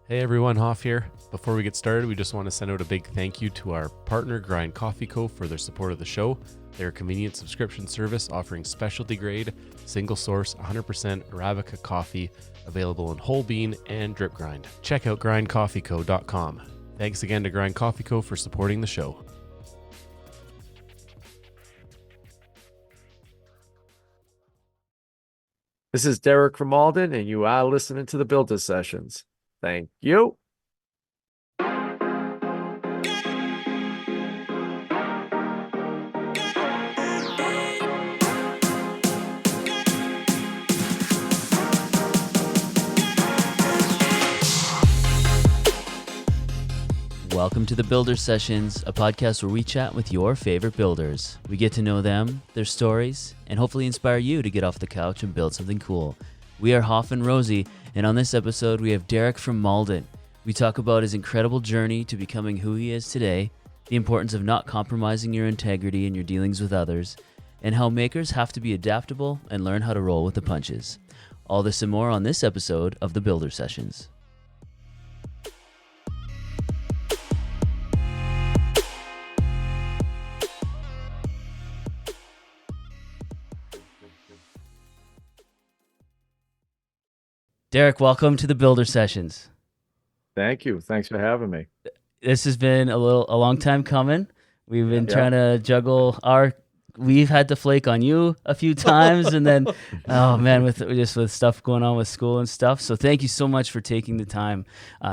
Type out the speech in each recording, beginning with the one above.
Hey everyone, Hoff here. Before we get started, we just want to send out a big thank you to our partner, Grind Coffee Co., for their support of the show. They're a convenient subscription service offering specialty grade, single source, 100% Arabica coffee, available in whole bean and drip grind. Check out grindcoffeeco.com. Thanks again to Grind Coffee Co. for supporting the show. This is Derek from Malden, and you are listening to the Builder Sessions. Thank you. Welcome to the Builder Sessions, a podcast where we chat with your favorite builders. We get to know them, their stories, and hopefully inspire you to get off the couch and build something cool. We are Hoff and Rosie, and on this episode we have Derek from Malden. We talk about his incredible journey to becoming who he is today, the importance of not compromising your integrity in your dealings with others, and how makers have to be adaptable and learn how to roll with the punches. All this and more on this episode of the Builder Sessions. Derek, welcome to the Builder Sessions. Thank you. Thanks for having me. This has been a long time coming. We've been trying to juggle we've had to flake on you a few times, and then, oh man, with stuff going on with school and stuff. So thank you so much for taking the time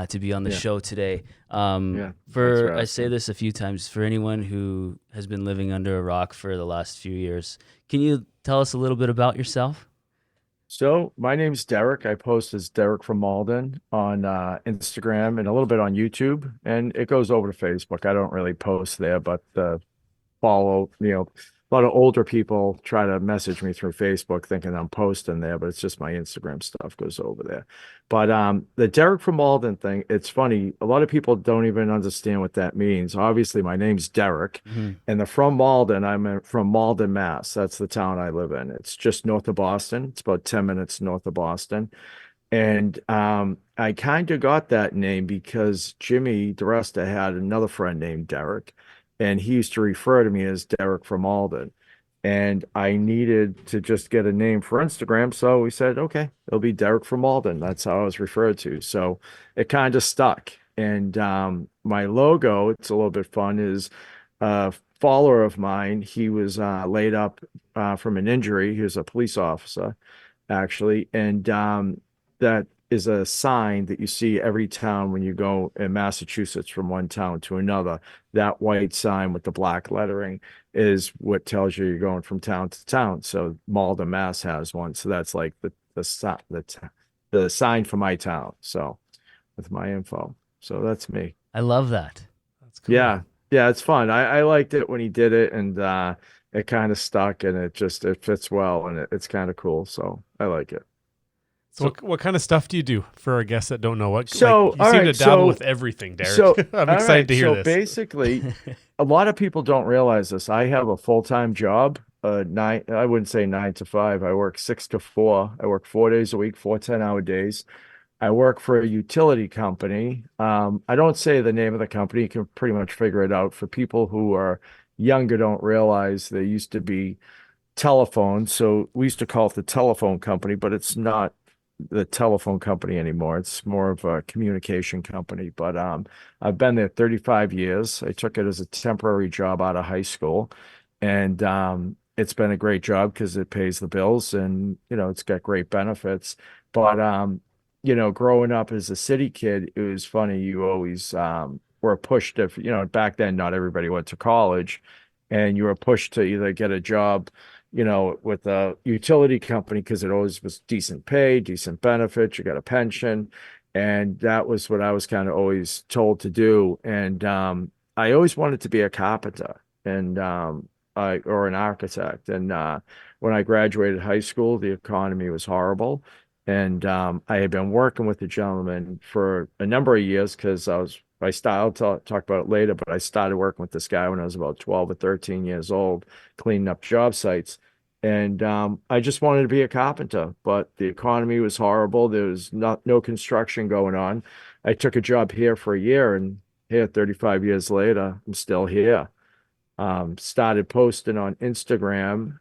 to be on the show today. I say this a few times, for anyone who has been living under a rock for the last few years, can you tell us a little bit about yourself? So my name's Derek. I post as Derek from Malden on Instagram and a little bit on YouTube, and it goes over to Facebook. I don't really post there, but follow, a lot of older people try to message me through Facebook thinking I'm posting there, but it's just my Instagram stuff goes over there. But the Derek from Malden thing, it's funny. A lot of people don't even understand what that means. Obviously, my name's Derek, and the from Malden, from Malden, Mass. That's the town I live in. It's just north of Boston. It's about 10 minutes north of Boston. And I kind of got that name because Jimmy DeResta had another friend named Derek, and he used to refer to me as Derek from Malden. And I needed to just get a name for Instagram. So we said, okay, it'll be Derek from Malden. That's how I was referred to. So it kind of stuck. And my logo, it's a little bit fun, is a follower of mine. He was laid up from an injury. He was a police officer, actually. And that is a sign that you see every town when you go in Massachusetts from one town to another. That white sign with the black lettering is what tells you you're going from town to town. So Malden, Mass has one. So that's like the sign for my town. So with my info. So that's me. I love that. That's cool. Yeah. Yeah, it's fun. I liked it when he did it, and it kind of stuck, and it fits well, and it's kind of cool. So I like it. So what kind of stuff do you do for our guests that don't know? You seem to dabble with everything, Derek. So I'm excited to hear this. So basically, a lot of people don't realize this. I have a full-time job, I wouldn't say 9 to 5. I work 6 to 4. I work 4 days a week, 4 10-hour days. I work for a utility company. I don't say the name of the company. You can pretty much figure it out. For people who are younger, don't realize there used to be telephones. So we used to call it the telephone company, but it's not the telephone company anymore. It's more of a communication company. But I've been there 35 years. I took it as a temporary job out of high school, and it's been a great job because it pays the bills, and it's got great benefits. But growing up as a city kid, it was funny. You always were pushed to, back then not everybody went to college, and you were pushed to either get a job with a utility company because it always was decent pay, decent benefits, you got a pension. And that was what I was kind of always told to do. And I always wanted to be a carpenter and or an architect. And when I graduated high school, the economy was horrible. And I had been working with the gentleman for a number of years because I'll talk about it later, but I started working with this guy when I was about 12 or 13 years old, cleaning up job sites. And I just wanted to be a carpenter, but the economy was horrible. There was no construction going on. I took a job here for a year, and here, 35 years later, I'm still here. Started posting on Instagram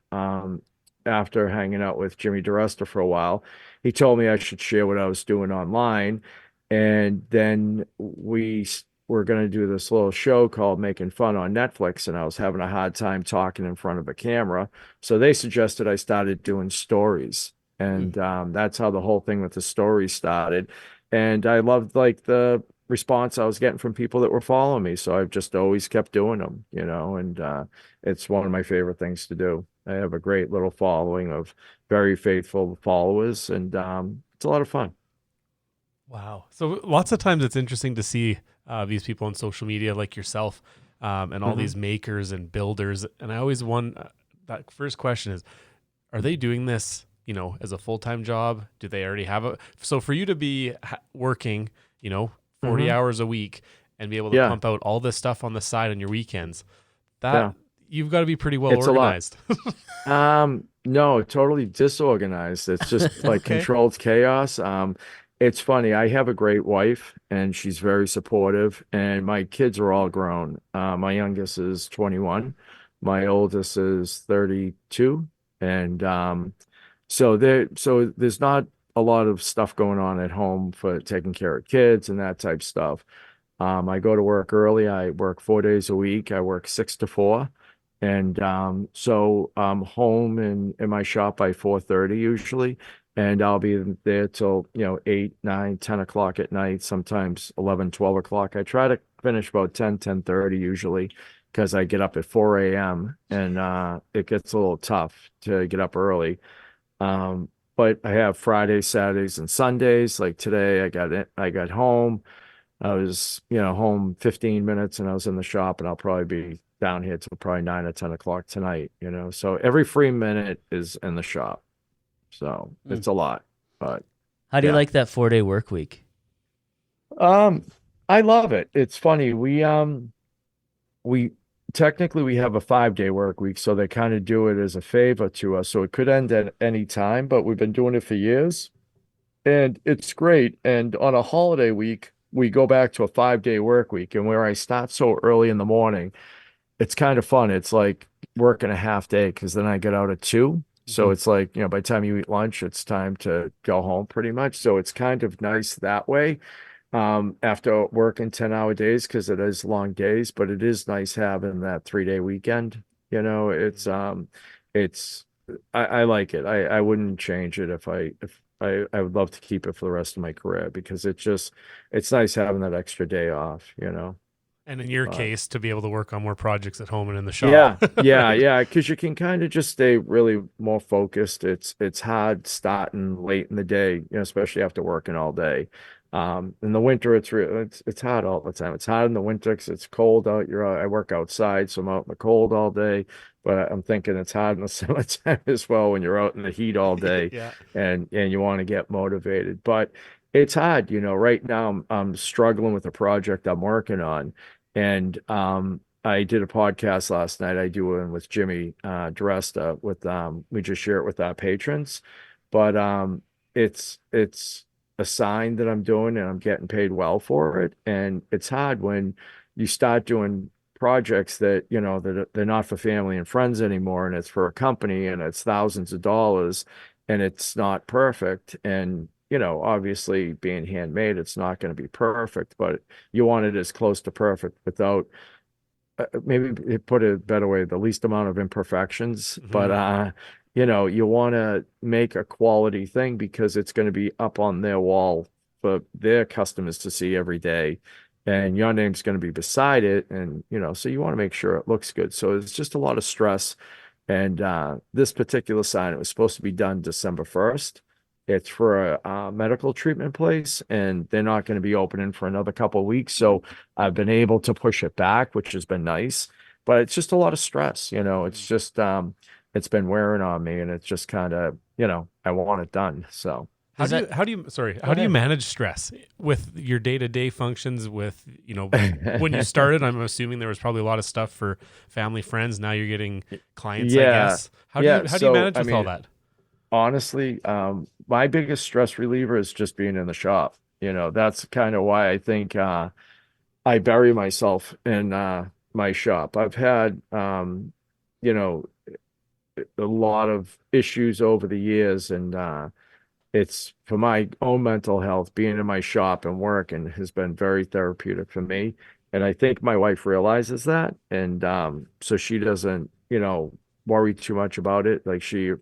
after hanging out with Jimmy DeResta for a while. He told me I should share what I was doing online. And then we were going to do this little show called Making Fun on Netflix, and I was having a hard time talking in front of a camera. So they suggested I started doing stories. And that's how the whole thing with the stories started. And I loved like the response I was getting from people that were following me. So I've just always kept doing them, and it's one of my favorite things to do. I have a great little following of very faithful followers, and it's a lot of fun. Wow. So lots of times it's interesting to see these people on social media like yourself and all these makers and builders. And I always wonder, that first question is, are they doing this, as a full-time job? Do they already have so for you to be working, 40 hours a week and be able to pump out all this stuff on the side on your weekends, that you've got to be pretty well organized. No, totally disorganized. It's just like controlled chaos. It's funny. I have a great wife and she's very supportive, and my kids are all grown. My youngest is 21. My oldest is 32. And so there's not a lot of stuff going on at home for taking care of kids and that type stuff. I go to work early. I work 4 days a week. I work 6 to 4. And so I'm home in my shop by 4:30 usually. And I'll be there till, 8, 9, 10 o'clock at night, sometimes 11, 12 o'clock. I try to finish about 10:30 usually, because I get up at 4 a.m. and it gets a little tough to get up early. But I have Fridays, Saturdays, and Sundays. Like today, I got home. I was, home 15 minutes, and I was in the shop, and I'll probably be down here till probably 9 or 10 o'clock tonight, So every free minute is in the shop. So it's a lot, but How do you like that 4-day work week? I love it. It's funny. We technically we have a 5-day work week, so they kind of do it as a favor to us. So it could end at any time, but we've been doing it for years, and it's great. And on a holiday week, we go back to a 5-day work week, and where I start so early in the morning, it's kind of fun. It's like working a half day, because then I get out at 2. So it's like, by the time you eat lunch, it's time to go home pretty much. So it's kind of nice that way. After working 10-hour days, because it is long days, but it is nice having that 3-day weekend. It's I like it. I wouldn't change it if I would love to keep it for the rest of my career, because it's nice having that extra day off. And in your case, to be able to work on more projects at home and in the shop. Yeah, because you can kind of just stay really more focused. It's hard starting late in the day, especially after working all day. In the winter, it's hot all the time. It's hot in the winter because it's cold out. I work outside, so I'm out in the cold all day. But I'm thinking it's hot in the summertime as well, when you're out in the heat all day, Yeah. and you want to get motivated. But it's hard, Right now, I'm struggling with a project I'm working on, and I did a podcast last night. I do one with Jimmy DeResta. We just share it with our patrons, but it's a sign that I'm doing, and I'm getting paid well for it. And it's hard when you start doing projects that that they're not for family and friends anymore, and it's for a company, and it's thousands of dollars, and it's not perfect. And obviously, being handmade, it's not going to be perfect, but you want it as close to perfect without, maybe put it a better way, the least amount of imperfections. But you want to make a quality thing, because it's going to be up on their wall for their customers to see every day, and your name's going to be beside it. And so you want to make sure it looks good. So it's just a lot of stress. And this particular sign, it was supposed to be done December 1st. It's for a medical treatment place, and they're not going to be opening for another couple of weeks. So I've been able to push it back, which has been nice. But it's just a lot of stress. It's just it's been wearing on me, and it's just kind of, I want it done. So How do you manage stress with your day-to-day functions with, when you started, I'm assuming there was probably a lot of stuff for family, friends. Now you're getting clients, I Yeah. guess. How do Yeah. you So, manage I with all mean, that? honestly, my biggest stress reliever is just being in the shop. That's kind of why I think I bury myself in my shop. I've had you know, a lot of issues over the years, and it's for my own mental health. Being in my shop and working has been very therapeutic for me. And I think my wife realizes that. And so she doesn't, worry too much about it. Like she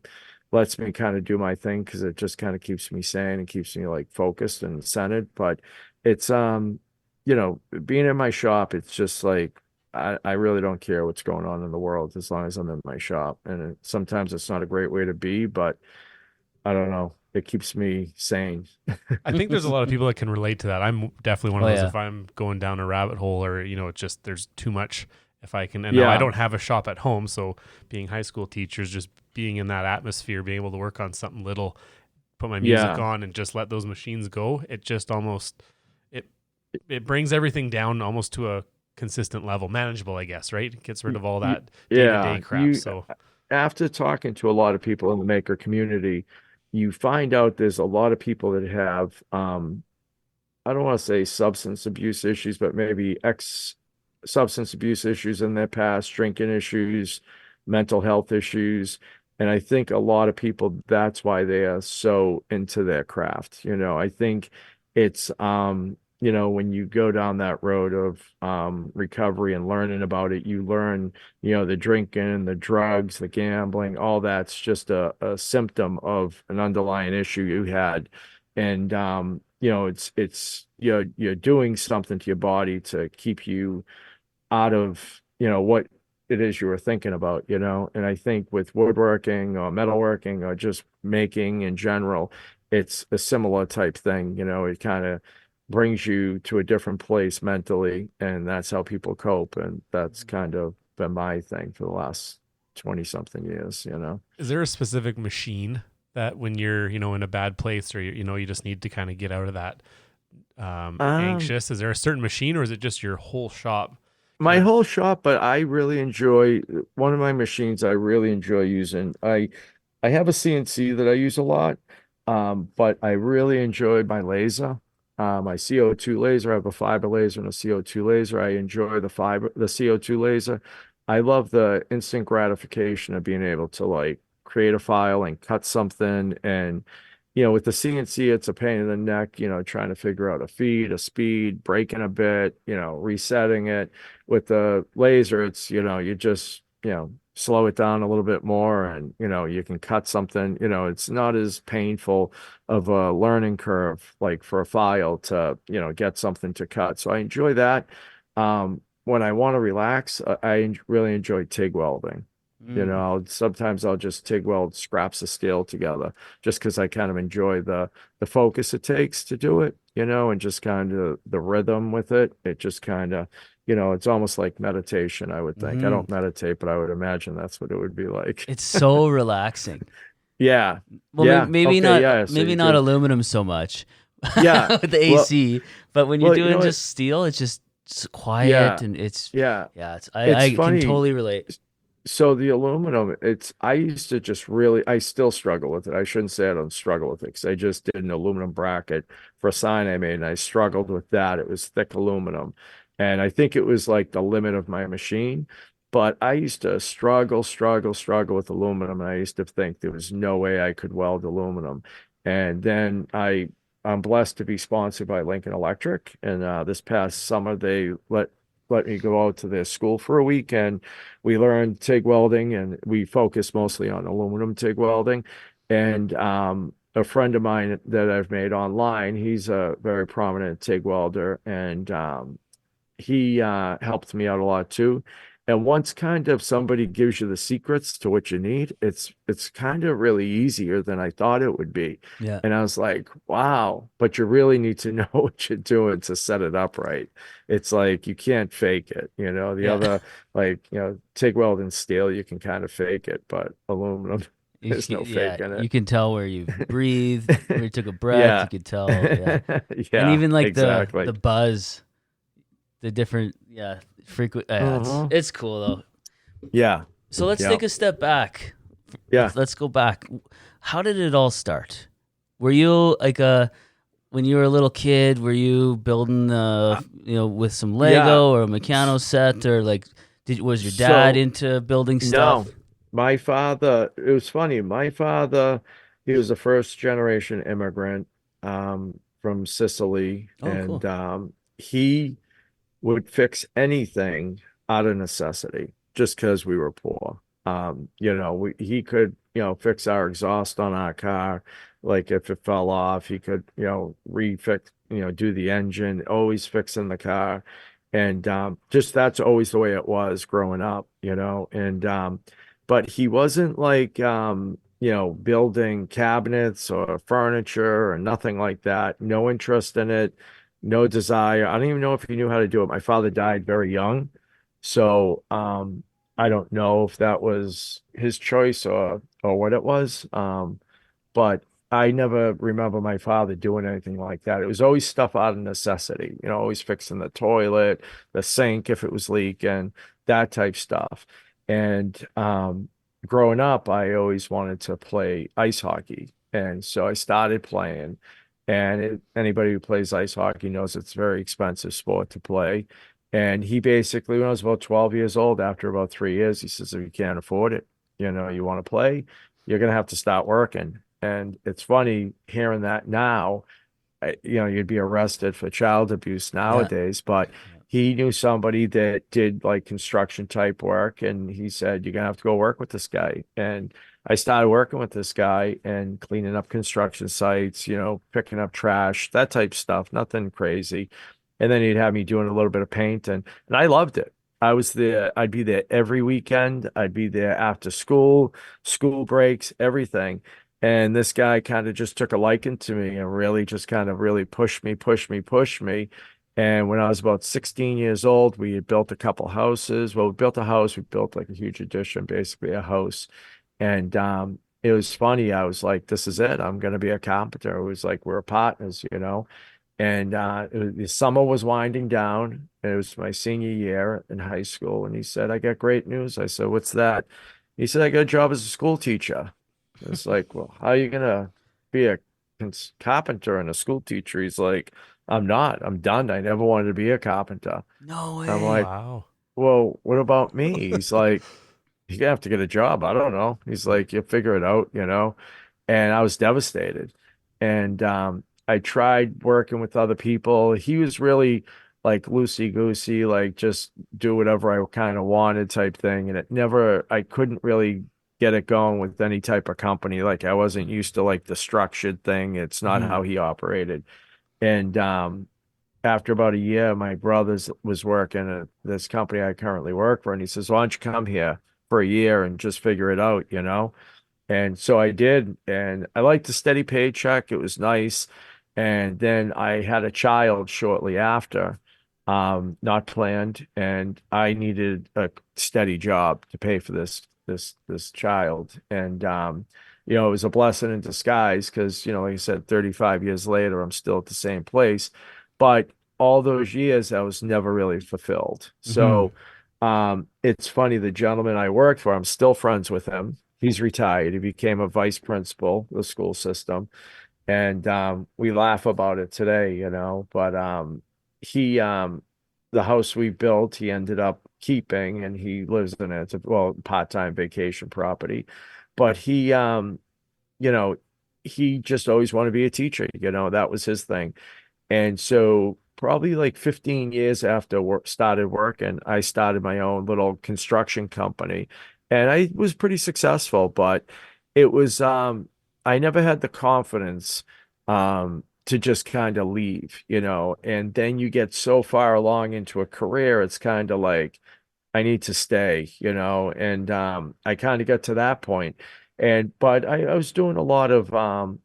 lets me kind of do my thing because it just kind of keeps me sane and keeps me like focused and centered. But it's being in my shop, it's just like I really don't care what's going on in the world as long as I'm in my shop. And sometimes it's not a great way to be, but I don't know. It keeps me sane. I think there's a lot of people that can relate to that. I'm definitely one of Oh those. yeah. If I'm going down a rabbit hole or, it's just, there's too much. If I can, and now I Yeah. don't have a shop at home. So being high school teachers, just being in that atmosphere, being able to work on something little, put my music Yeah. on and just let those machines go. It just almost, it, it brings everything down almost to a consistent level, manageable, I guess, right? It gets rid of all that day to day Yeah. crap. So After talking to a lot of people in the maker community, you find out there's a lot of people that have, I don't want to say substance abuse issues, but maybe ex substance abuse issues in their past, drinking issues, mental health issues. And I think a lot of people, that's why they are so into their craft. I think it's, when you go down that road of recovery and learning about it, you learn, the drinking, the drugs, the gambling, all that's just a symptom of an underlying issue you had. And it's you're doing something to your body to keep you out of what it is you were thinking about. And I think with woodworking or metalworking or just making in general, it's a similar type thing. It kind of brings you to a different place mentally, and that's how people cope. And that's kind of been my thing for the last 20 something years. is there a specific machine that when you're, in a bad place or, you just need to kind of get out of that um anxious? Is there a certain machine or is it just your whole shop? My whole shop, but I really enjoy one of my machines I really enjoy using. I have a CNC that I use a lot, but I really enjoy my laser. My CO2 laser. I have a fiber laser and a CO2 laser. I enjoy the CO2 laser. I love the instant gratification of being able to like create a file and cut something. And with the CNC, it's a pain in the neck, trying to figure out a feed, a speed, breaking a bit, resetting it. With the laser, it's, you just, slow it down a little bit more and, you can cut something, it's not as painful of a learning curve, like for a file to, get something to cut. So I enjoy that. When I want to relax, I really enjoy TIG welding. Mm. Sometimes I'll just TIG weld scraps of steel together just because I kind of enjoy the focus it takes to do it, and just kind of the rhythm with it. It just kind of, it's almost like meditation, I would think. I Hmm. don't meditate, but I would imagine that's what it would be like. It's so relaxing. Yeah. Well, Yeah. maybe Okay. not Yeah. So maybe you not do. aluminum so much Yeah. with the Well, AC, but when you're well, you know doing what? just steel, it's just quiet Yeah. and it's Yeah. yeah, it's It's I can funny. totally relate. So the aluminum, I used to just really, I still struggle with it. I shouldn't say I don't struggle with it because I just did an aluminum bracket for a sign I made and I struggled with that. It was thick aluminum. And I think it was like the limit of my machine. But I used to struggle with aluminum. And I used to think there was no way I could weld aluminum. And then I'm blessed to be sponsored by Lincoln Electric. And this past summer, they let me go out to their school for a week and we learned TIG welding and we focused mostly on aluminum TIG welding. And a friend of mine that I've made online, he's a very prominent TIG welder and he helped me out a lot too. And once kind of somebody gives you the secrets to what you need, it's kind of really easier than I thought it would be. Yeah. And I was like, wow, but you really need to know what you're doing to set it up right. It's like you can't fake it, The Yeah. other like, TIG weld and steel, you can kind of fake it, but aluminum. There's no Yeah, faking you it. can tell where you breathed, where you took a breath. You Yeah. could tell, yeah, and Yeah, even like the exactly. buzz, the different, yeah, frequent. Yeah, Hmm. it's cool though. Yeah. So let's Yeah. take a step back. Yeah. Let's go back. How did it all start? Were you like a when you were a little kid? Were you building Uh, with some yeah. Lego or a Meccano S- set or like was your dad So into building no, stuff? my father, it was funny. My father, he was a first generation immigrant from Sicily, Oh, and cool. he would fix anything out of necessity just because we were poor. He could, fix our exhaust on our car. Like if it fell off, he could, refix, do the engine, always fixing the car. And just that's always the way it was growing up, but he wasn't like, building cabinets or furniture or nothing like that. No interest in it, no desire. I don't even know if he knew how to do it. My father died very young. So I don't know if that was his choice or what it was. But I never remember my father doing anything like that. It was always stuff out of necessity, always fixing the toilet, the sink if it was leaking, that type stuff. And growing up, I always wanted to play ice hockey. And so I started playing. And anybody who plays ice hockey knows it's a very expensive sport to play. And he basically, when I was about 12 years old, after about 3 years, he says, if you can't afford it, you want to play, you're going to have to start working. And it's funny hearing that now, you'd be arrested for child abuse Yeah. nowadays, but Yeah. he knew somebody that did like construction type work. And he said, you're going to have to go work with this guy. And I started working with this guy and cleaning up construction sites, picking up trash, that type stuff, nothing crazy. And then he'd have me doing a little bit of paint and I loved it. I'd be there every weekend. I'd be there after school, school breaks, everything. And this guy kind of just took a liking to me and really just kind of really pushed me, pushed me, pushed me. And when I was about 16 years old, we had built a couple houses. Well, we built a house, we built like a huge addition, basically a house. And it was funny. I was like, this is it. I'm going to be a carpenter. It was like, we're partners. And the summer was winding down. And it was my senior year in high school. And he said, I got great news. I said, what's that? He said, I got a job as a school teacher. It's like, well, how are you gonna be a carpenter and a school teacher? He's like, I'm not. I'm done. I never wanted to be a carpenter. No I'm Oh, like, way. wow. well, what about me? He's like, you're gonna have to get a job. I don't know. He's like, you'll figure it out. And I was devastated. And I tried working with other people. He was really like loosey goosey, like just do whatever I kind of wanted type thing. And I couldn't really get it going with any type of company. Like I wasn't used to like the structured thing. It's not Hmm. how he operated. And after about a year, my brother's was working at this company I currently work for, and he says, "Why don't you come here for a year and just figure it out?" And so I did, and I liked the steady paycheck. It was nice. And then I had a child shortly after, not planned, and I needed a steady job to pay for this child. And it was a blessing in disguise because, like I said, 35 years later, I'm still at the same place. But all those years, I was never really fulfilled. Hmm. So it's funny, the gentleman I worked for, I'm still friends with him. He's retired. He became a vice principal of the school system. And we laugh about it today. But he the house we built, he ended up keeping and he lives in it. It's a part-time vacation property. But you know, he just always wanted to be a teacher, that was his thing. And so probably like 15 years after work started working, I started my own little construction company. And I was pretty successful, but it was I never had the confidence to just kind of leave. And then you get so far along into a career, it's kind of like I need to stay, and I kind of got to that point. But I was doing a lot of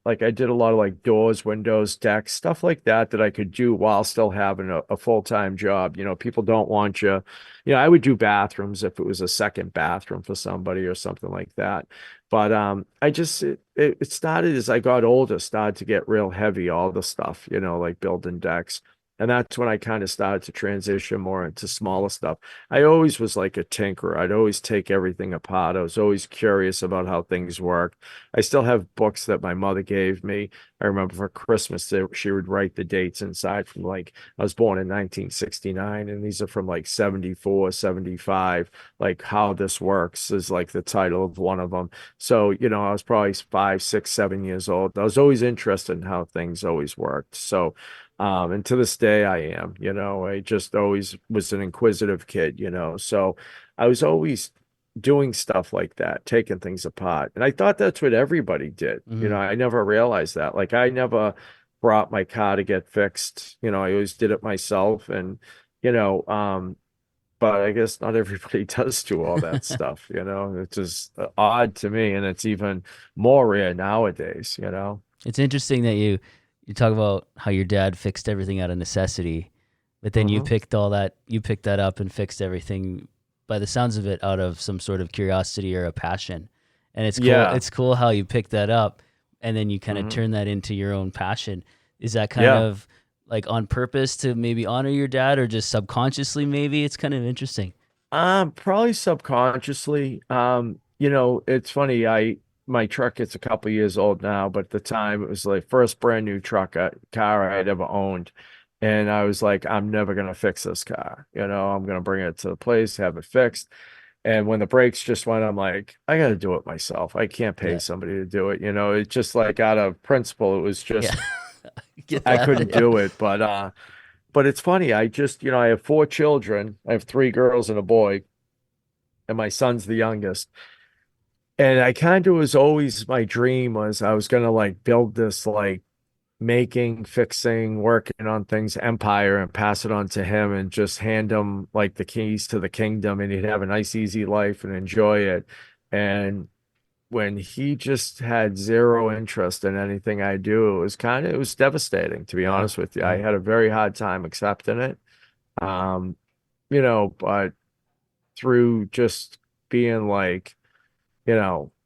like I did a lot of like doors, windows, decks, stuff like that that I could do while still having a full-time job. People don't want you. I would do bathrooms if it was a second bathroom for somebody or something like that. But I just it started as I got older, started to get real heavy, all the stuff, like building decks. And that's when I kind of started to transition more into smaller stuff. I always was like a tinkerer. I'd always take everything apart. I was always curious about how things work. I still have books that my mother gave me. I remember for Christmas, she would write the dates inside from like, I was born in 1969, and these are from like 74, 75. Like How This Works is like the title of one of them. So, I was probably 5, 6, 7 years old. I was always interested in how things always worked. So, and to this day, I am, I just always was an inquisitive kid, so I was always doing stuff like that, taking things apart. And I thought that's what everybody did. Hmm. I never realized that. Like, I never brought my car to get fixed. I always did it myself. And, you know, um, but I guess not everybody does do all that stuff, It's just odd to me. And it's even more rare nowadays. It's interesting that you talk about how your dad fixed everything out of necessity, but then Hmm. you picked that up and fixed everything by the sounds of it out of some sort of curiosity or a passion. And it's cool. Yeah. It's cool how you pick that up and then you kind of Hmm. turn that into your own passion. Is that kind Yeah. of like on purpose to maybe honor your dad or just subconsciously maybe? It's kind of interesting. Probably subconsciously. It's funny. My truck is a couple years old now, but at the time it was like first brand new car I had ever owned. And I was like, I'm never gonna fix this car. I'm gonna bring it to the place, have it fixed. And when the brakes just went, I'm like, I gotta do it myself. I can't pay Yeah. somebody to do it. It's just like out of principle, it was Yeah. just Get I that. couldn't Yeah. do it. But it's funny. I just, I have 4 children. I have 3 girls and a boy, and my son's the youngest. And I kind of was always my dream was I was gonna like build this like making, fixing, working on things empire and pass it on to him and just hand him like the keys to the kingdom and he'd have a nice easy life and enjoy it. And when he just had zero interest in anything I do, it was devastating, to be Yeah. honest with you. I Yeah. had a very hard time accepting it. Um, but through just being like,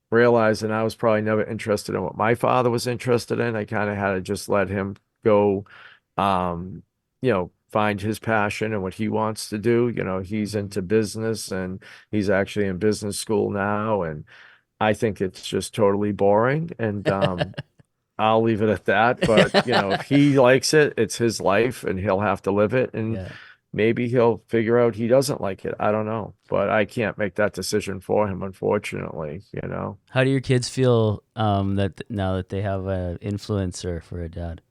realizing I was probably never interested in what my father was interested in, I kind of had to just let him go, find his passion and what he wants to do. He's Mhm. into business and he's actually in business school now. And I think it's just totally boring. And I'll leave it at that. But, if he likes it, it's his life and he'll have to live it. And Yeah. maybe he'll figure out he doesn't like it. I don't know. But I can't make that decision for him, unfortunately. How do your kids feel that now that they have an influencer for a dad?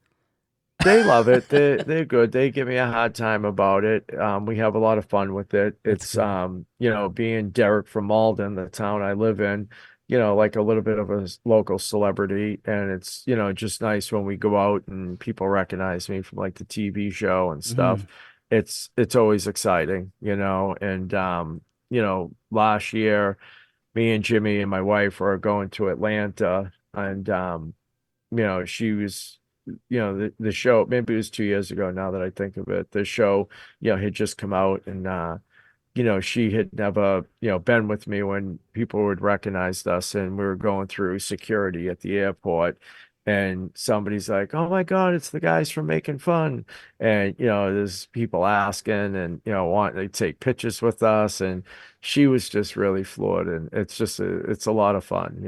They love it. They're good. They give me a hard time about it. We have a lot of fun with it. That's It's cool. being Derek from Malden, the town I live in, like a little bit of a local celebrity. And it's, just nice when we go out and people recognize me from like the TV show and stuff. Hmm. It's always exciting, and last year me and Jimmy and my wife were going to Atlanta and she was the show, maybe it was 2 years ago now that I think of it. The show, had just come out and she had never, been with me when people would recognize us and we were going through security at the airport. And somebody's like, "Oh my God, it's the guys from Making Fun." And, there's people asking and, wanting to take pictures with us. And she was just really floored. And it's a lot of fun.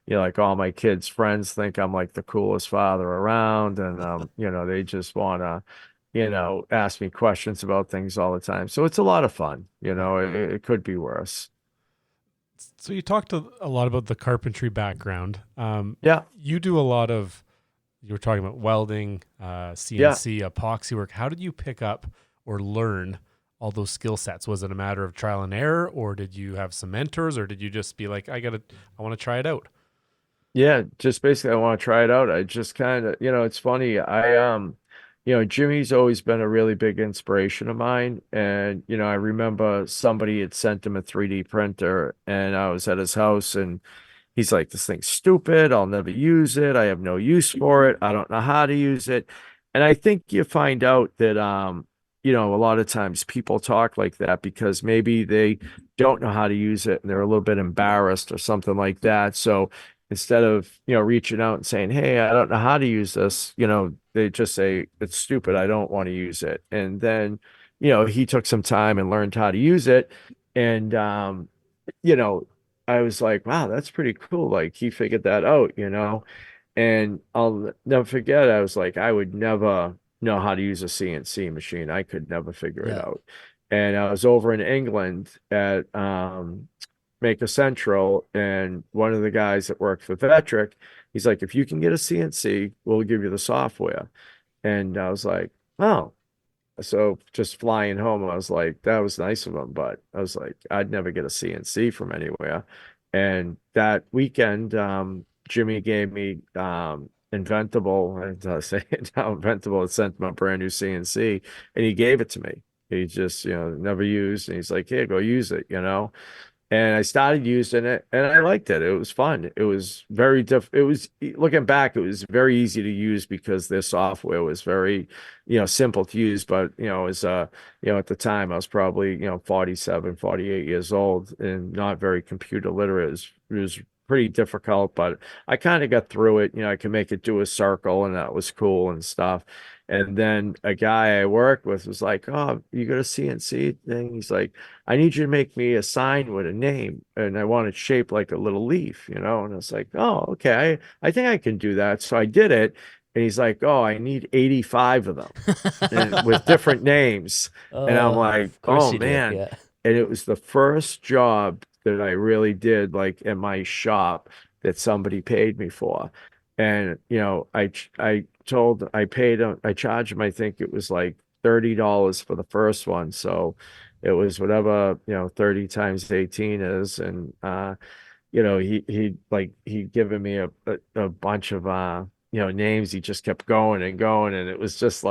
Like all my kids' friends think I'm like the coolest father around. And, they just want to ask me questions about things all the time. So it's a lot of fun. It could be worse. So you talked a lot about the carpentry background. Yeah. You do a lot of, you were talking about welding, Yeah. CNC, epoxy work. How did you pick up or learn all those skill sets? Was it a matter of trial and error, or did you have some mentors, or did you just be like, I want to try it out? Yeah. Just basically, I want to try it out. I just kind of, it's funny. Jimmy's always been a really big inspiration of mine. And, I remember somebody had sent him a 3D printer and I was at his house and he's like, this thing's stupid. I'll never use it. I have no use for it. I don't know how to use it. And I think you find out that, a lot of times people talk like that because maybe they don't know how to use it and they're a little bit embarrassed or something like that. So instead of, reaching out and saying, hey, I don't know how to use this, they just say, it's stupid. I don't want to use it. And then, he took some time and learned how to use it. And, you know, I was like, wow, that's pretty cool. Like he figured that out. And I'll never forget, I was like, I would never know how to use a CNC machine. I could never figure it Yeah. out. And I was over in England at Maker Central, and one of the guys that worked for Vectric, he's like, if you can get a CNC, we'll give you the software. And I was like, oh. So just flying home, I was like, that was nice of him, but I was like, I'd never get a CNC from anywhere. And that weekend, Jimmy gave me Inventable, and say it now, Inventable had sent him a brand new CNC, and he gave it to me. He just, never used, and he's like, here, go use it. And I started using it and I liked it. It was fun. It was very it was, looking back, it was very easy to use because their software was very, simple to use. But, as at the time I was probably, 47, 48 years old and not very computer literate. It was pretty difficult, but I kind of got through it. I could make it do a circle and that was cool and stuff. And then a guy I worked with was like, oh, you got a CNC thing? He's like, I need you to make me a sign with a name, and I want it shaped like a little leaf. And I was like, oh, okay, I think I can do that. So I did it, and he's like, oh, I need 85 of them, and with different names. And I'm like, Of course oh you did. man. Yeah. And it was the first job that I really did, like in my shop, that somebody paid me for. And I paid him, I charged him, I think it was like $30 for the first one. So it was whatever, 30 times 18 is. And he'd given me a bunch of names. He just kept going and going. And it was just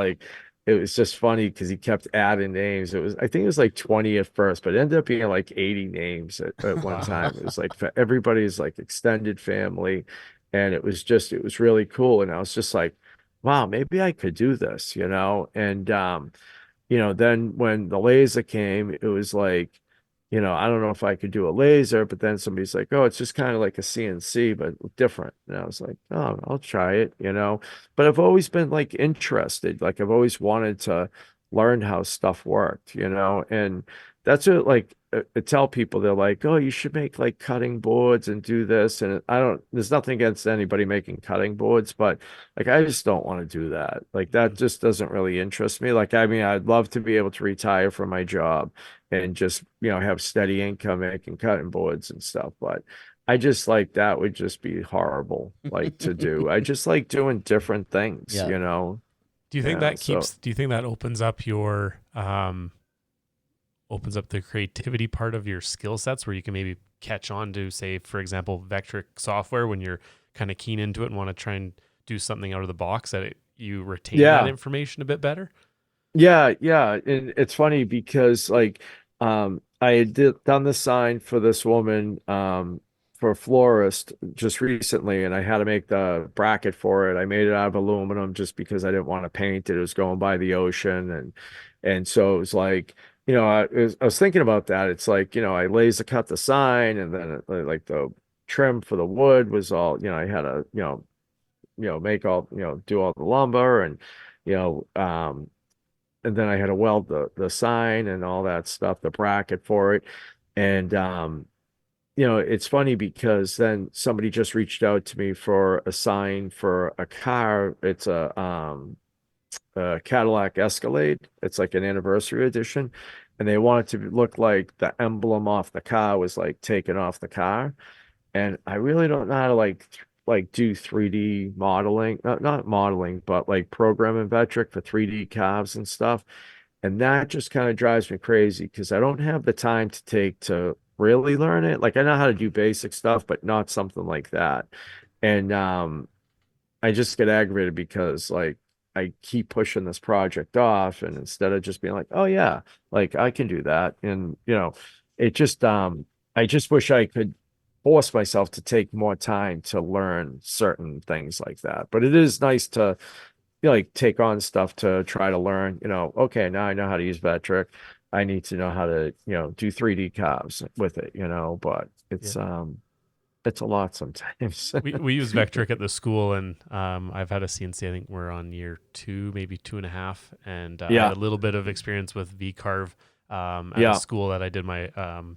funny because he kept adding names. I think it was like 20 at first, but it ended up being like 80 names at one time. It was like for everybody's like extended family. And it was really cool. And I was just like, wow, maybe I could do this. And then when the laser came, it was like, I don't know if I could do a laser, but then somebody's like, oh, it's just kind of like a CNC, but different. And I was like, oh, I'll try it. But I've always been like interested. Like I've always wanted to learn how stuff worked. And that's what like I tell people, they're like, oh, you should make like cutting boards and do this. And there's nothing against anybody making cutting boards, but like, I just don't want to do that. Like that just doesn't really interest me. Like, I mean, I'd love to be able to retire from my job and just, have steady income making cutting boards and stuff. But I just like that would just be horrible, like to do. I just like doing different things, Yeah. Do you think Yeah, that do you think that opens up opens up the creativity part of your skill sets where you can maybe catch on to, say, for example, Vectric software when you're kind of keen into it and want to try and do something out of the box you retain that information a bit better? Yeah, yeah. And it's funny because like I had done the sign for this woman for a florist just recently, and I had to make the bracket for it. I made it out of aluminum just because I didn't want to paint it. It was going by the ocean, and so it was like, I was thinking about that. It's like, I laser cut the sign, and then like the trim for the wood was all, I had to, make all, do all the lumber you know, um, and then I had to weld the sign and all that stuff, the bracket for it. And it's funny because then somebody just reached out to me for a sign for a car. It's a Cadillac Escalade. It's like an anniversary edition, and they want it to look like the emblem off the car was like taken off the car. And I really don't know how to like do 3D modeling, not modeling, but like programming Vectric for 3D cars and stuff. And that just kind of drives me crazy because I don't have the time to take to really learn it. Like I know how to do basic stuff, but not something like that. And I just get aggravated because like I keep pushing this project off, and instead of just being like, oh yeah, like I can do that. And it just I just wish I could force myself to take more time to learn certain things like that. But it is nice to like take on stuff to try to learn, okay, now I know how to use Vectric. I need to know how to, do 3D carves with it, but it's a lot sometimes. We use Vectric at the school, and I've had a CNC. I think we're on year 2, maybe 2.5, and I had a little bit of experience with VCarve at a school that I did my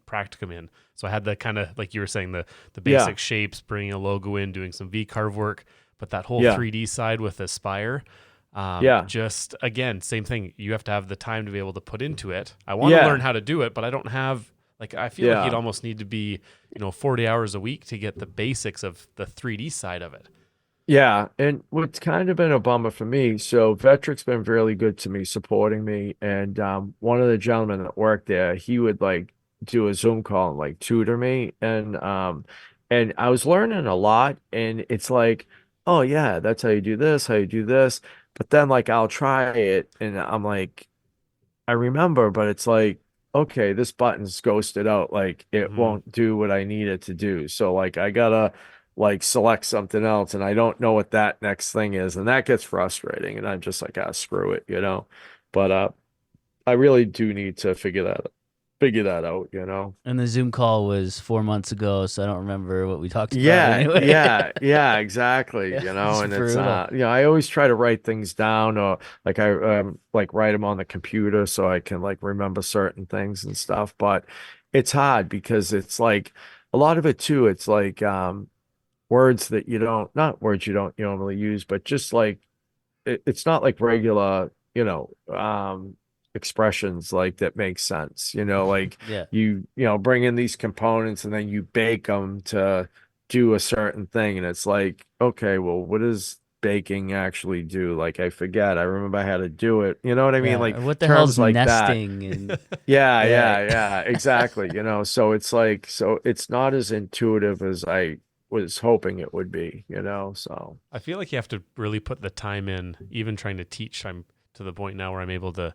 practicum in. So I had the kind of, like you were saying, the basic shapes, bringing a logo in, doing some VCarve work, but that whole 3D side with Aspire, just again, same thing. You have to have the time to be able to put into it. I want to learn how to do it, but I don't have, like, I feel like you'd almost need to be, 40 hours a week to get the basics of the 3D side of it. Yeah, and what's kind of been a bummer for me, so Vectric's been really good to me, supporting me, and one of the gentlemen that worked there, he would like do a Zoom call and like tutor me, and I was learning a lot, and it's like, oh yeah, that's how you do this, how you do this, but then like I'll try it, and I'm like, I remember, but it's like, okay, this button's ghosted out. Like it won't do what I need it to do. So like I gotta like select something else and I don't know what that next thing is. And that gets frustrating. And I'm just like, screw it. But I really do need to figure that out. And the Zoom call was 4 months ago, so I don't remember what we talked about anyway. Yeah, exactly. It's And it's brutal. I always try to write things down, or like I like write them on the computer so I can like remember certain things and stuff. But it's hard because it's like a lot of it too. It's like words that not words you don't normally use, but just like it's not like regular, expressions like that make sense, like Yeah. you bring in these components and then you bake them to do a certain thing, and it's like, okay, well, what does baking actually do? Like I forget. I remember I had to do it, you know what I mean? Like Or what the terms hell's like that. nesting and Yeah, exactly. So it's like, so it's not as intuitive as I was hoping it would be, so I feel like you have to really put the time in, even trying to teach. I'm to the point now where I'm able to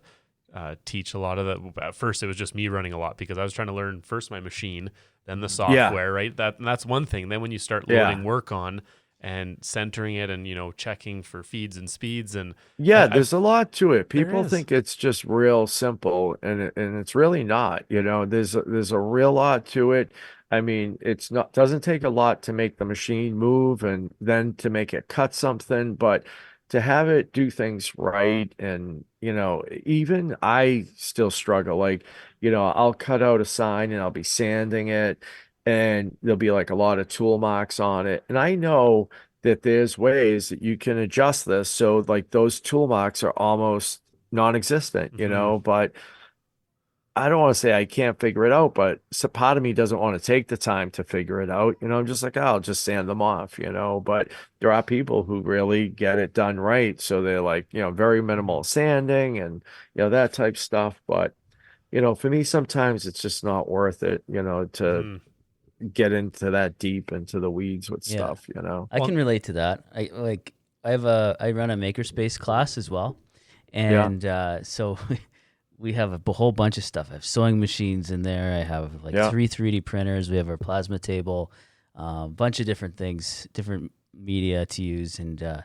teach a lot of that. At first, it was just me running a lot because I was trying to learn first my machine, then the software, right? That's one thing. Then when you start loading work on and centering it and, checking for feeds and speeds, and there's a lot to it. People is. think it's just real simple, and it's really not. There's a real lot to it. I mean, it's not doesn't take a lot to make the machine move and then to make it cut something, but to have it do things right, and even I still struggle. Like, I'll cut out a sign and I'll be sanding it, and there'll be like a lot of tool marks on it, and I know that there's ways that you can adjust this so like those tool marks are almost non-existent, but I don't want to say I can't figure it out, but so part of me doesn't want to take the time to figure it out. I'm just like, I'll just sand them off, but there are people who really get it done right. So they're like, very minimal sanding and, that type stuff. But, for me, sometimes it's just not worth it, to get into that deep into the weeds with stuff, I can relate to that. I run a makerspace class as well. And so we have a whole bunch of stuff. I have sewing machines in there. I have like 3 3D printers. We have our plasma table, a bunch of different things, different media to use. And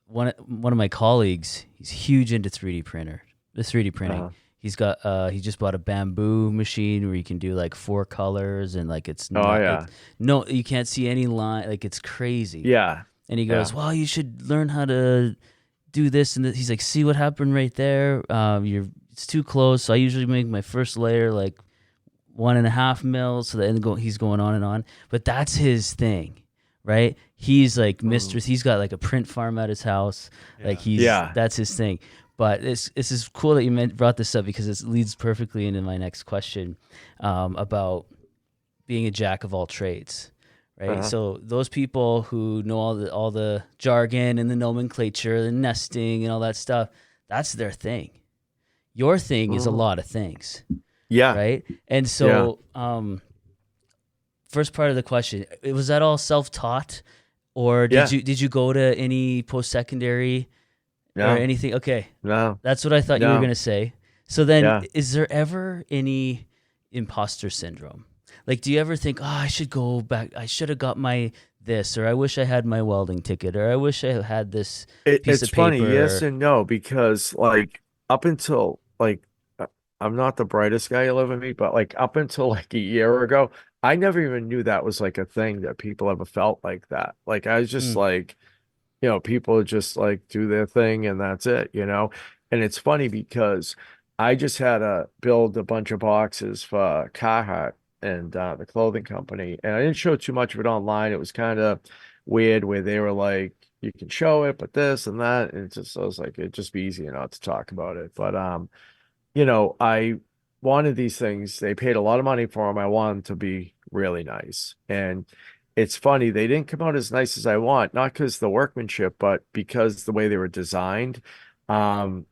one of my colleagues, he's huge into 3D printing. He's got he just bought a bamboo machine where you can do like 4 colors, and like it's no, you can't see any line. Like it's crazy. Yeah. And he goes, well, you should learn how to do this and this. He's like, see what happened right there? It's too close. So I usually make my first layer like 1.5 mils. So then he's going on and on. But that's his thing, right? He's like mistress. He's got like a print farm at his house. Like that's his thing. But this is cool that you brought this up, because it leads perfectly into my next question about being a jack of all trades. Right. So those people who know all the jargon and the nomenclature, the nesting and all that stuff, that's their thing. Your thing is a lot of things. Yeah. Right. And so first part of the question, was that all self-taught, or did you go to any post-secondary or anything? Okay. No. That's what I thought you were going to say. So then is there ever any imposter syndrome? Like, do you ever think, oh, I should go back, I should have got my this, or I wish I had my welding ticket, or I wish I had this piece It's of funny, yes paper? and no, because like up until like I'm not the brightest guy you'll ever meet, but like up until like a year ago, I never even knew that was like a thing that people ever felt like that. Like I was just Mm, like, people just like do their thing and that's it. And it's funny because I just had to build a bunch of boxes for Carhartt and the clothing company, and I didn't show too much of it online. It was kind of weird where they were like, you can show it, but this and that, and I was like, it'd just be easier not to talk about it. But I wanted these things. They paid a lot of money for them. I wanted them to be really nice. And it's funny, they didn't come out as nice as I want, not because the workmanship, but because the way they were designed. Um,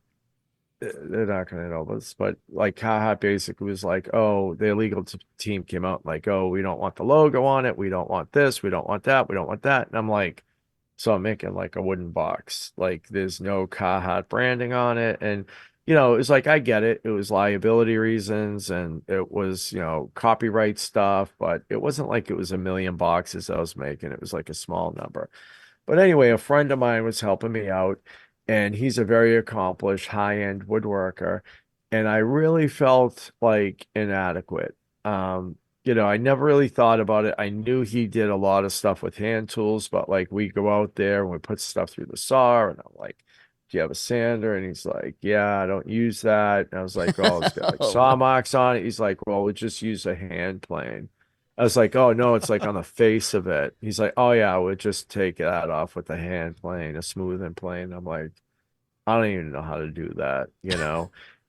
they're not going to know this, but like Carhartt basically was like, oh, the illegal team came out like, oh, we don't want the logo on it. We don't want this. We don't want that. We don't want that. And I'm like, so I'm making like a wooden box. Like there's no Carhartt branding on it. And, it was like, I get it. It was liability reasons and it was, copyright stuff, but it wasn't like it was a million boxes I was making. It was like a small number. But anyway, a friend of mine was helping me out, and he's a very accomplished high-end woodworker, and I really felt like inadequate. I never really thought about it. I knew he did a lot of stuff with hand tools, but like we go out there and we put stuff through the saw, and I'm like, do you have a sander? And he's like, yeah, I don't use that. And I was like, oh, it's got like oh, saw wow. marks on it. He's like, well, we just use a hand plane. I was like, oh no, it's like on the face of it. He's like, oh yeah, we'll just take that off with the hand plane, a smoothing plane. I'm like, I don't even know how to do that.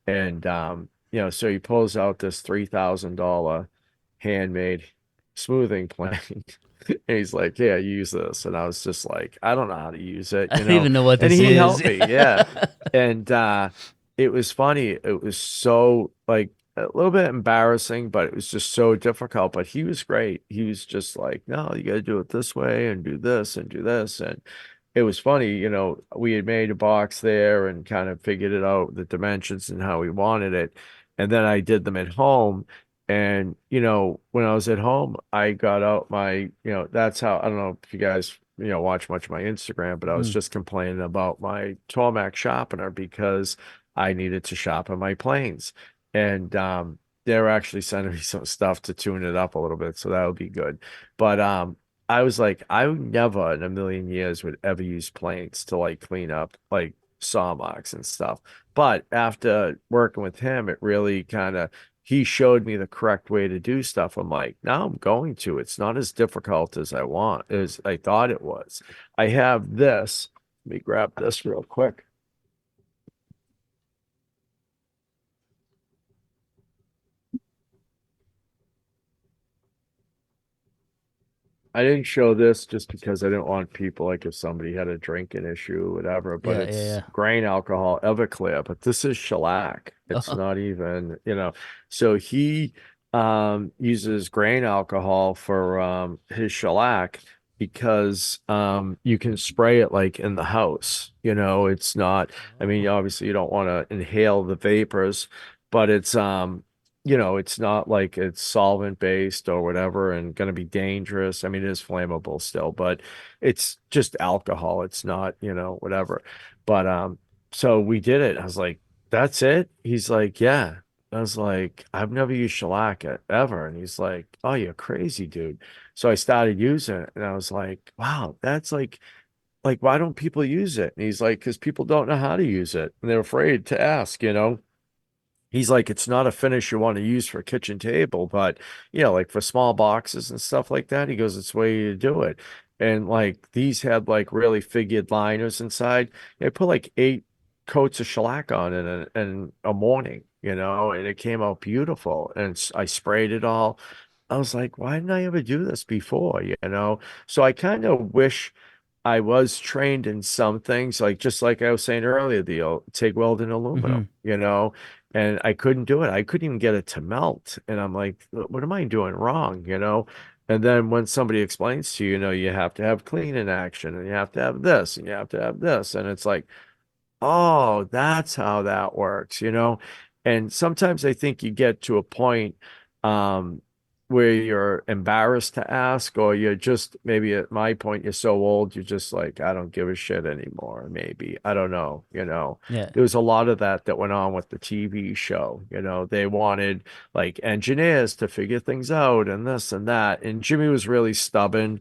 And so he pulls out this $3,000 handmade smoothing plane. And he's like, yeah, use this. And I was just like, I don't know how to use it, I don't even know what and this he is. helped me, yeah. And it was funny. It was so like a little bit embarrassing, but it was just so difficult. But he was great. He was just like, no, you got to do it this way and do this and do this. And it was funny, we had made a box there and kind of figured it out, the dimensions and how we wanted it. And then I did them at home. And, when I was at home, I got out that's how, I don't know if you guys, watch much of my Instagram, but I was Mm. just complaining about my Tormac sharpener because I needed to sharpen my planes. And they're actually sending me some stuff to tune it up a little bit, so that would be good. But I was like, I would never in a million years would ever use planes to like clean up like saw marks and stuff. But after working with him, it really kind of he showed me the correct way to do stuff. I'm like, now I'm going to. It's not as difficult as I thought it was. I have this. Let me grab this real quick. I didn't show this just because I didn't want people like if somebody had a drinking issue or whatever, but Yeah, it's yeah, grain alcohol, Everclear, but this is shellac. It's yeah. not even. So he uses grain alcohol for his shellac because you can spray it like in the house. It's not, I mean, Oh. obviously you don't want to inhale the vapors, but it's not like it's solvent based or whatever and going to be dangerous. I mean, it is flammable still, but it's just alcohol. It's not, whatever. But so we did it. I was like, that's it? He's like, yeah. I was like, I've never used shellac ever. And he's like, oh, you're crazy, dude. So I started using it and I was like, wow, that's like, why don't people use it? And he's like, because people don't know how to use it and they're afraid to ask. He's like, it's not a finish you want to use for a kitchen table, but like for small boxes and stuff like that, he goes, it's the way to do it. And like these had like really figured liners inside. I put like 8 coats of shellac on in a morning, and it came out beautiful. And I sprayed it all. I was like, why didn't I ever do this before? So I kind of wish I was trained in some things, like just like I was saying earlier, the TIG weld and Hmm. aluminum, and I couldn't do it. I couldn't even get it to melt. And I'm like, what am I doing wrong? And then when somebody explains to you, you have to have clean in action and you have to have this and you have to have this. And it's like, oh, that's how that works. And sometimes I think you get to a point, um, where you're embarrassed to ask, or you're just maybe at my point, you're so old, you're just like, I don't give a shit anymore. Maybe I don't know. Yeah. There was a lot of that went on with the TV show. They wanted like engineers to figure things out and this and that. And Jimmy was really stubborn.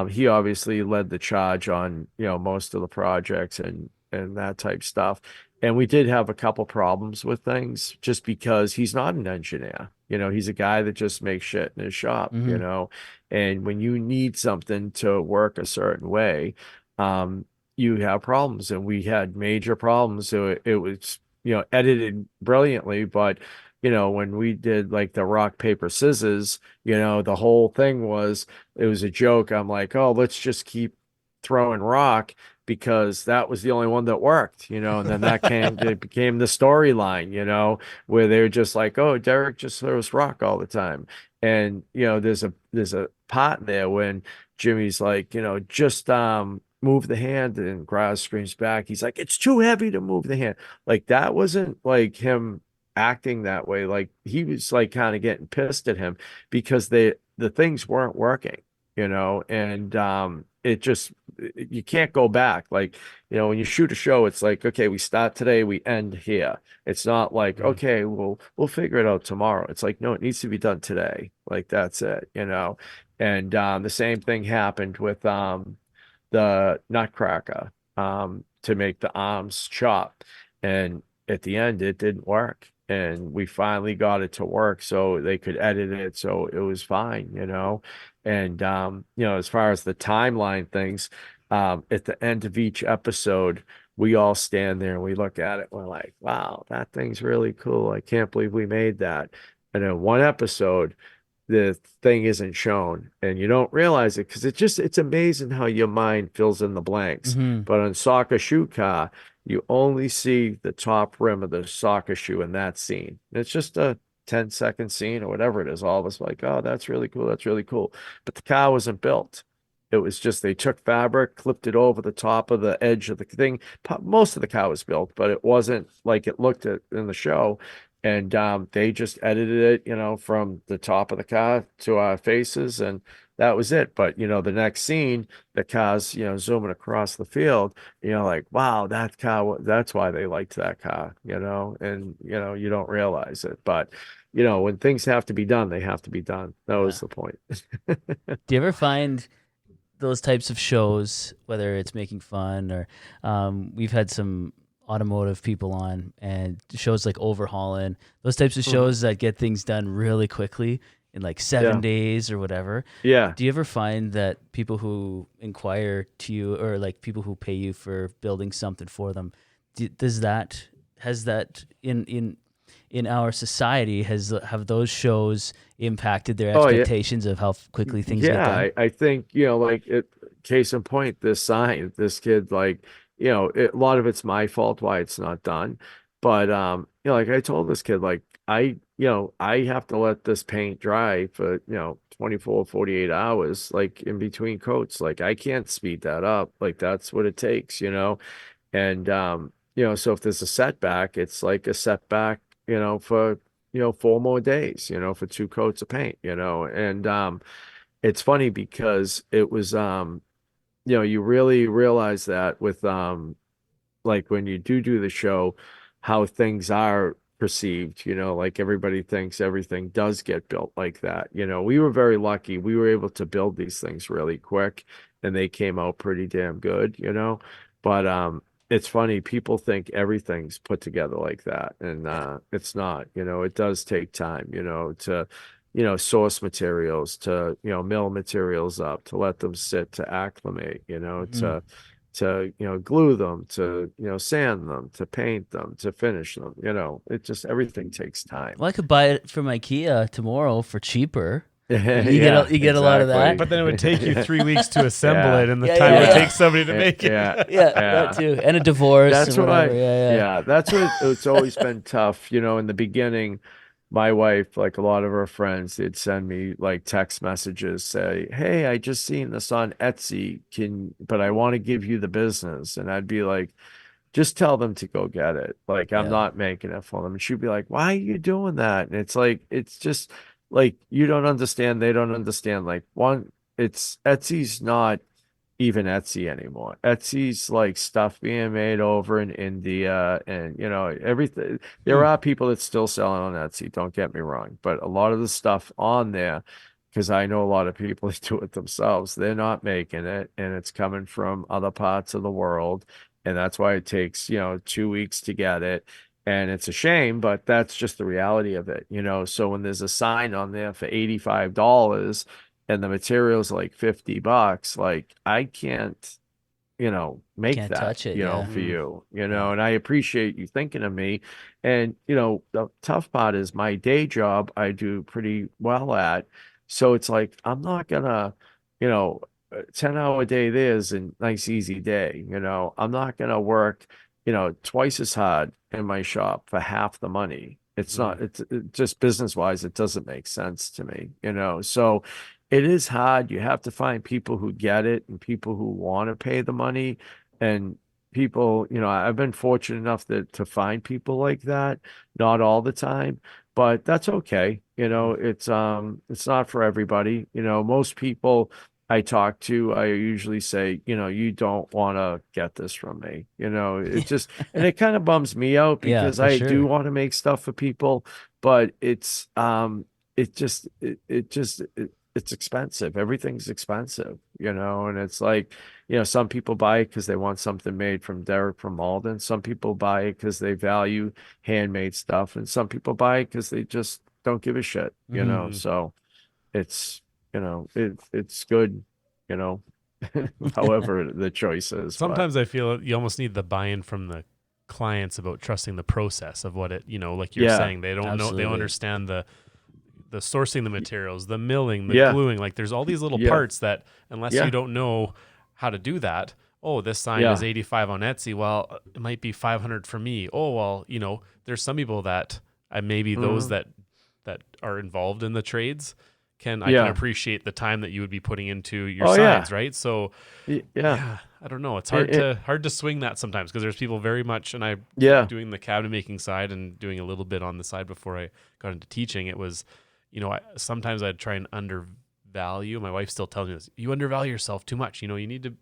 He obviously led the charge on, most of the projects and that type stuff. And we did have a couple problems with things just because he's not an engineer. He's a guy that just makes shit in his shop, Hmm. and when you need something to work a certain way, you have problems. And we had major problems. So it was, edited brilliantly, but when we did like the rock, paper, scissors, the whole thing was, it was a joke. I'm like, oh, let's just keep throwing rock because that was the only one that worked, and then it became the storyline, where they're just like, oh, Derek just throws rock all the time. And, there's a part there when Jimmy's like, just move the hand, and Graz screams back. He's like, it's too heavy to move the hand. Like that wasn't like him acting that way. Like he was like kind of getting pissed at him because the things weren't working, and it just, you can't go back. Like, when you shoot a show, it's like, okay, we start today, we end here. It's not like, okay, we'll figure it out tomorrow. It's like, no, it needs to be done today. Like that's it. And the same thing happened with the Nutcracker, to make the arms chop. And at the end, it didn't work. And we finally got it to work so they could edit it. So it was fine. And, as far as the timeline things, at the end of each episode, we all stand there and we look at it. We're like, wow, that thing's really cool. I can't believe we made that. And in one episode, the thing isn't shown and you don't realize it because it's amazing how your mind fills in the blanks. Hmm. But on Soccer Shoe Car, you only see the top rim of the soccer shoe in that scene. And it's just a 10-second scene or whatever it is. All of us like, oh, that's really cool. That's really cool. But the car wasn't built. It was just they took fabric, clipped it over the top of the edge of the thing. Most of the car was built, but it wasn't like it looked at in the show. And they just edited it, from the top of the car to our faces, and that was it. But the next scene, the car's zooming across the field. Like, wow, that car. That's why they liked that car. And you don't realize it, but when things have to be done, they have to be done. That Yeah. was the point. Do you ever find those types of shows, whether it's making fun or we've had some automotive people on, and shows like Overhauling, those types of shows that get things done really quickly in like 7 days or whatever. Yeah. Do you ever find that people who inquire to you, or like people who pay you for building something for them, has that in our society, have those shows impacted their Oh, yeah. expectations of how quickly things get done? I think, like case in point, this kid, like, a lot of it's my fault why it's not done. But, like I told this kid, like, I have to let this paint dry for, 24, 48 hours, like in between coats. Like I can't speed that up. Like that's what it takes. And, so if there's a setback, it's like a setback, for, 4 more days, for 2 coats of paint. And, it's funny because it was, you really realize that with, like when you do the show, how things are perceived, like everybody thinks everything does get built like that. We were very lucky. We were able to build these things really quick and they came out pretty damn good. But, it's funny, people think everything's put together like that, and it's not. It does take time, to source materials, to mill materials up, to let them sit, to acclimate, Mhm. to glue them, to sand them, to paint them, to finish them. It just, everything takes time. Well, I could buy it from IKEA tomorrow for cheaper. Yeah, You get a lot of that. But then it would take you 3 weeks to assemble Yeah. it, and the Yeah, time yeah, it yeah. takes somebody to make it. Yeah, Yeah, yeah. that too, and a divorce That's and what whatever. Yeah. that's what it's always been tough. In the beginning, my wife, like a lot of her friends, they'd send me like text messages, say, hey, I just seen this on Etsy. But I want to give you the business. And I'd be like, just tell them to go get it. Like, I'm Yeah. not making it for them. And she'd be like, why are you doing that? And it's like, it's just, like you don't understand, they don't understand. Like one, it's Etsy's not even Etsy anymore. Etsy's like stuff being made over in India and everything. There Hmm. are people that still selling on Etsy, don't get me wrong, but a lot of the stuff on there, because I know a lot of people that do it themselves, they're not making it and it's coming from other parts of the world. And that's why it takes, 2 weeks to get it. And it's a shame, but that's just the reality of it. So when there's a sign on there for $85 and the material's like $50, like I can't, make Can't that, touch it. Yeah. for you, Yeah. and I appreciate you thinking of me. And, the tough part is my day job, I do pretty well at. So it's like, I'm not gonna, you know, 10-hour day there's a nice easy day, I'm not gonna work, twice as hard in my shop for half the money. It's Mm. not, it just business wise, it doesn't make sense to me. So it is hard. You have to find people who get it and people who want to pay the money and people, I've been fortunate enough to find people like that, not all the time, but that's okay. Mm. It's not for everybody. Most people I talk to, I usually say, you don't want to get this from me. It just, and it kind of bums me out Yeah, because for I do sure. want to make stuff for people, but it's expensive. Everything's expensive, and it's like, some people buy it because they want something made from Derek from Malden. Some people buy it because they value handmade stuff, and some people buy it because they just don't give a shit. Mm. So it's, it's good, you know, however the choice is, but Sometimes I feel you almost need the buy-in from the clients about trusting the process of what it, like you're yeah, saying, they don't know, they don't Absolutely. understand the sourcing the materials, the milling, the yeah, gluing. Like there's all these little yeah, parts that unless you yeah, don't know how to do that, oh, this sign is yeah, 85 on Etsy. Well, it might be 500 for me. Oh, well, there's some people that maybe those mhm, that are involved in the trades I can yeah, appreciate the time that you would be putting into your oh signs, yeah, right? So yeah, yeah, I don't know. It's it, hard to swing that sometimes because there's people very much, and I yeah, doing the cabinet making side and doing a little bit on the side before I got into teaching. It was, sometimes I'd try and undervalue. My wife still tells me this: you undervalue yourself too much. You need to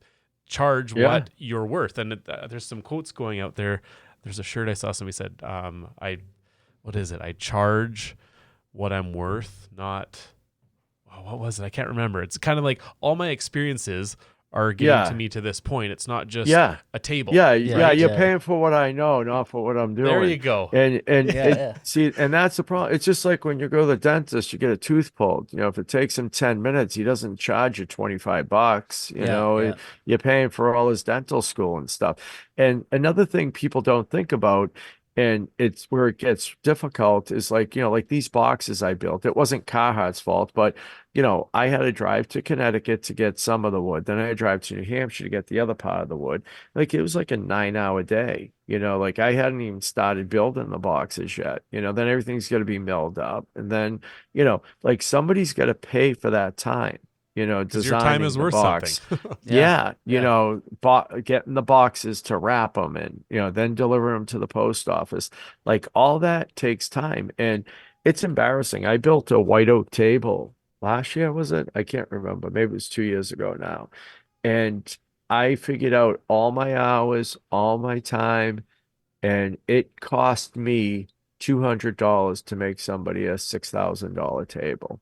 charge yeah, what you're worth. And there's some quotes going out there. There's a shirt I saw somebody said, what is it? I charge what I'm worth, not what was it? I can't remember. It's kind of like all my experiences are getting to yeah. me to this point. It's not just Yeah. a table, Yeah, Yeah. yeah, right? you're Yeah. paying for what I know, not for what I'm There doing. you go. And Yeah. it Yeah. see, and that's the problem. It's just like when you go to the dentist, you get a tooth pulled. If it takes him 10 minutes, he doesn't charge you $25. Yeah. Yeah. You're paying for all his dental school and stuff. And another thing people don't think about, and it's where it gets difficult, is like, like these boxes I built. It wasn't Carhartt's fault, but I had to drive to Connecticut to get some of the wood. Then I had to drive to New Hampshire to get the other part of the wood. Like it was like a 9-hour day, like I hadn't even started building the boxes yet, then everything's got to be milled up. And then, like somebody's got to pay for that time, Because your time designing is the worth something. box. Yeah. Yeah, Yeah. getting the boxes to wrap them and, then deliver them to the post office. Like all that takes time. And it's embarrassing. I built a white oak table last year, was it? I can't remember. Maybe it was 2 years ago now. And I figured out all my hours, all my time, and it cost me $200 to make somebody a $6,000 table.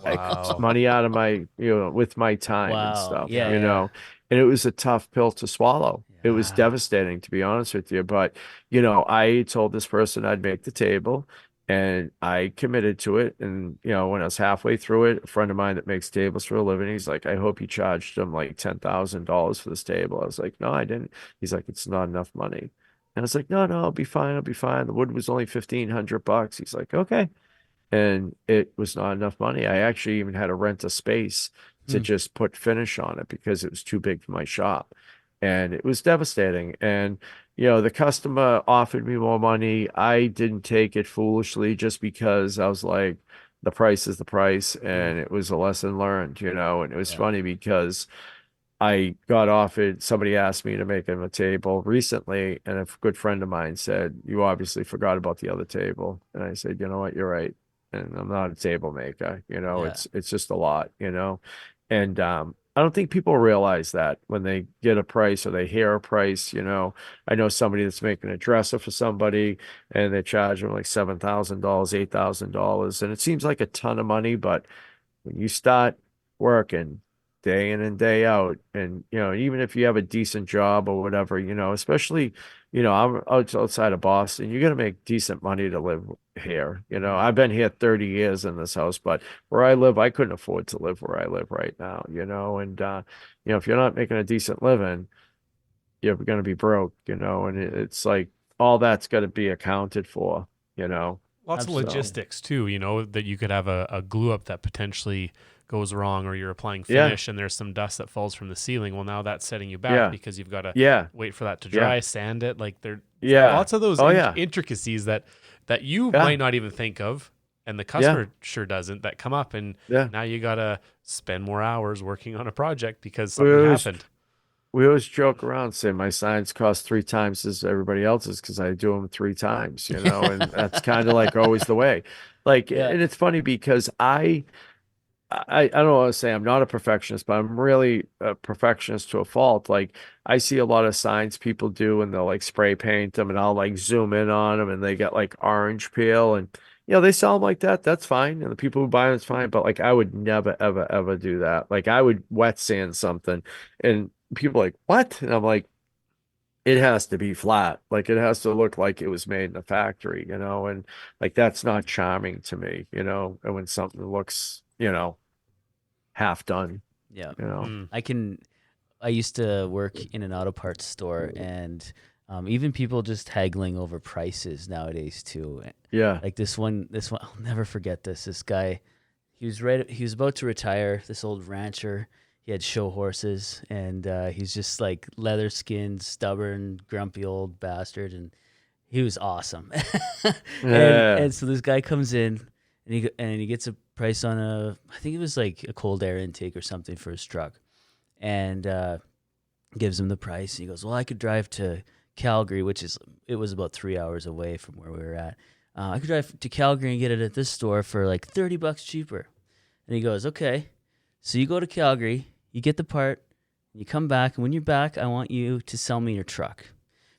I cost Wow. money out of my, with my time and Wow. stuff, Yeah. Yeah. Yeah. and it was a tough pill to swallow. It was Yeah. devastating, to be honest with you. But, I told this person I'd make the table and I committed to it. And, when I was halfway through it, a friend of mine that makes tables for a living, he's like, I hope you charged him like $10,000 for this table. I was like, no, I didn't. He's like, it's not enough money. And I was like, no, I'll be fine. I'll be fine. The wood was only $1,500. He's like, okay, and it was not enough money. I actually even had to rent a space to Hmm. just put finish on it because it was too big for my shop. And it was devastating. And, the customer offered me more money. I didn't take it foolishly just because I was like, the price is the price. Mm. And it was a lesson learned, and it was Yeah. funny because I got offered, somebody asked me to make him a table recently, and a good friend of mine said, you obviously forgot about the other table. And I said, you know what, you're right. and I'm not a table maker, Yeah. it's just a lot, and I don't think people realize that when they get a price or they hear a price, I know somebody that's making a dresser for somebody and they charge them like $7,000, $8,000, and it seems like a ton of money, but when you start working day in and day out, and even if you have a decent job or whatever, especially, I'm outside of Boston, you're gonna make decent money to live here. I've been here 30 years in this house, but where I live, I couldn't afford to live where I live right now, and if you're not making a decent living, you're gonna be broke, and it's like all that's got to be accounted for, you know. Lots of Absolutely. logistics too, that you could have a glue up that potentially goes wrong, or you're applying Yeah, finish and there's some dust that falls from the ceiling. Well, now that's setting you back yeah, because you've got to yeah, wait for that to yeah, dry, sand it. Like there, yeah. lots of those Oh yeah, intricacies that you yeah, might not even think of, and the yeah, customer sure doesn't, that come up, and yeah. now you got to spend more hours working on a project because We something always happened. we always joke around, say my signs cost three times as everybody else's because I do them three times, and that's kind of like always the way. Like, Yeah. and it's funny because I don't want to say I'm not a perfectionist, but I'm really a perfectionist to a fault. Like I see a lot of signs people do and they'll like spray paint them and I'll like zoom in on them and they get like orange peel and they sell them like that. That's fine. And the people who buy them, it's fine. But like I would never, ever, ever do that. Like I would wet sand something and people are like, what? And I'm like, it has to be flat. Like it has to look like it was made in a factory, and like that's not charming to me, and when something looks, half done, Yeah. you know. Mm. I used to work in an auto parts store, and even people just haggling over prices nowadays too. Yeah. Like this one, I'll never forget this. This guy, he was about to retire. This old rancher, he had show horses, and he's just like leather skinned, stubborn, grumpy old bastard, and he was awesome. and Yeah. and so this guy comes in, and he gets a price on I think it was like a cold air intake or something for his truck, and gives him the price. He goes, "Well, I could drive to Calgary, it was about 3 hours away from where we were at. I could drive to Calgary and get it at this store for like $30 cheaper." And he goes, "Okay, so you go to Calgary, you get the part, you come back, and when you're back, I want you to sell me your truck,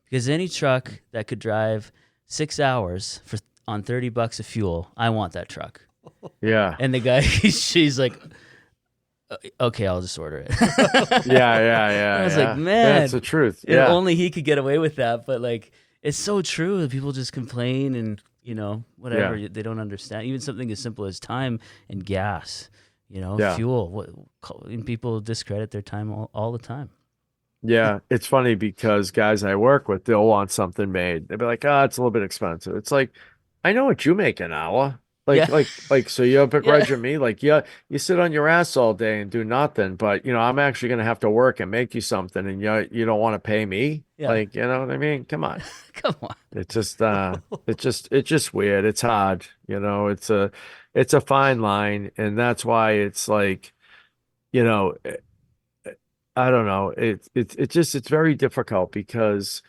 because any truck that could drive 6 hours for on $30 of fuel, I want that truck." Yeah. And the guy, she's like, "Okay, I'll just order it." Yeah. Yeah. I Yeah. was like, Yeah. That's man, the truth. if Yeah. only he could get away with that. But like, it's so true that people just complain and whatever, Yeah. they don't understand. Even something as simple as time and gas, Yeah. fuel. And people discredit their time all the time. Yeah. It's funny because guys I work with, they'll want something made. They'll be like, ah, it's a little bit expensive. It's like, I know what you make an hour. Yeah, So you're yeah, begrudging me. Like, yeah, you sit on your ass all day and do nothing, but I'm actually gonna have to work and make you something, and you don't want to pay me. yeah. Like, you know what I mean? Come on. Come on. It's just weird. It's hard. It's a fine line, and that's why it's like, you know, I don't know. It's very difficult because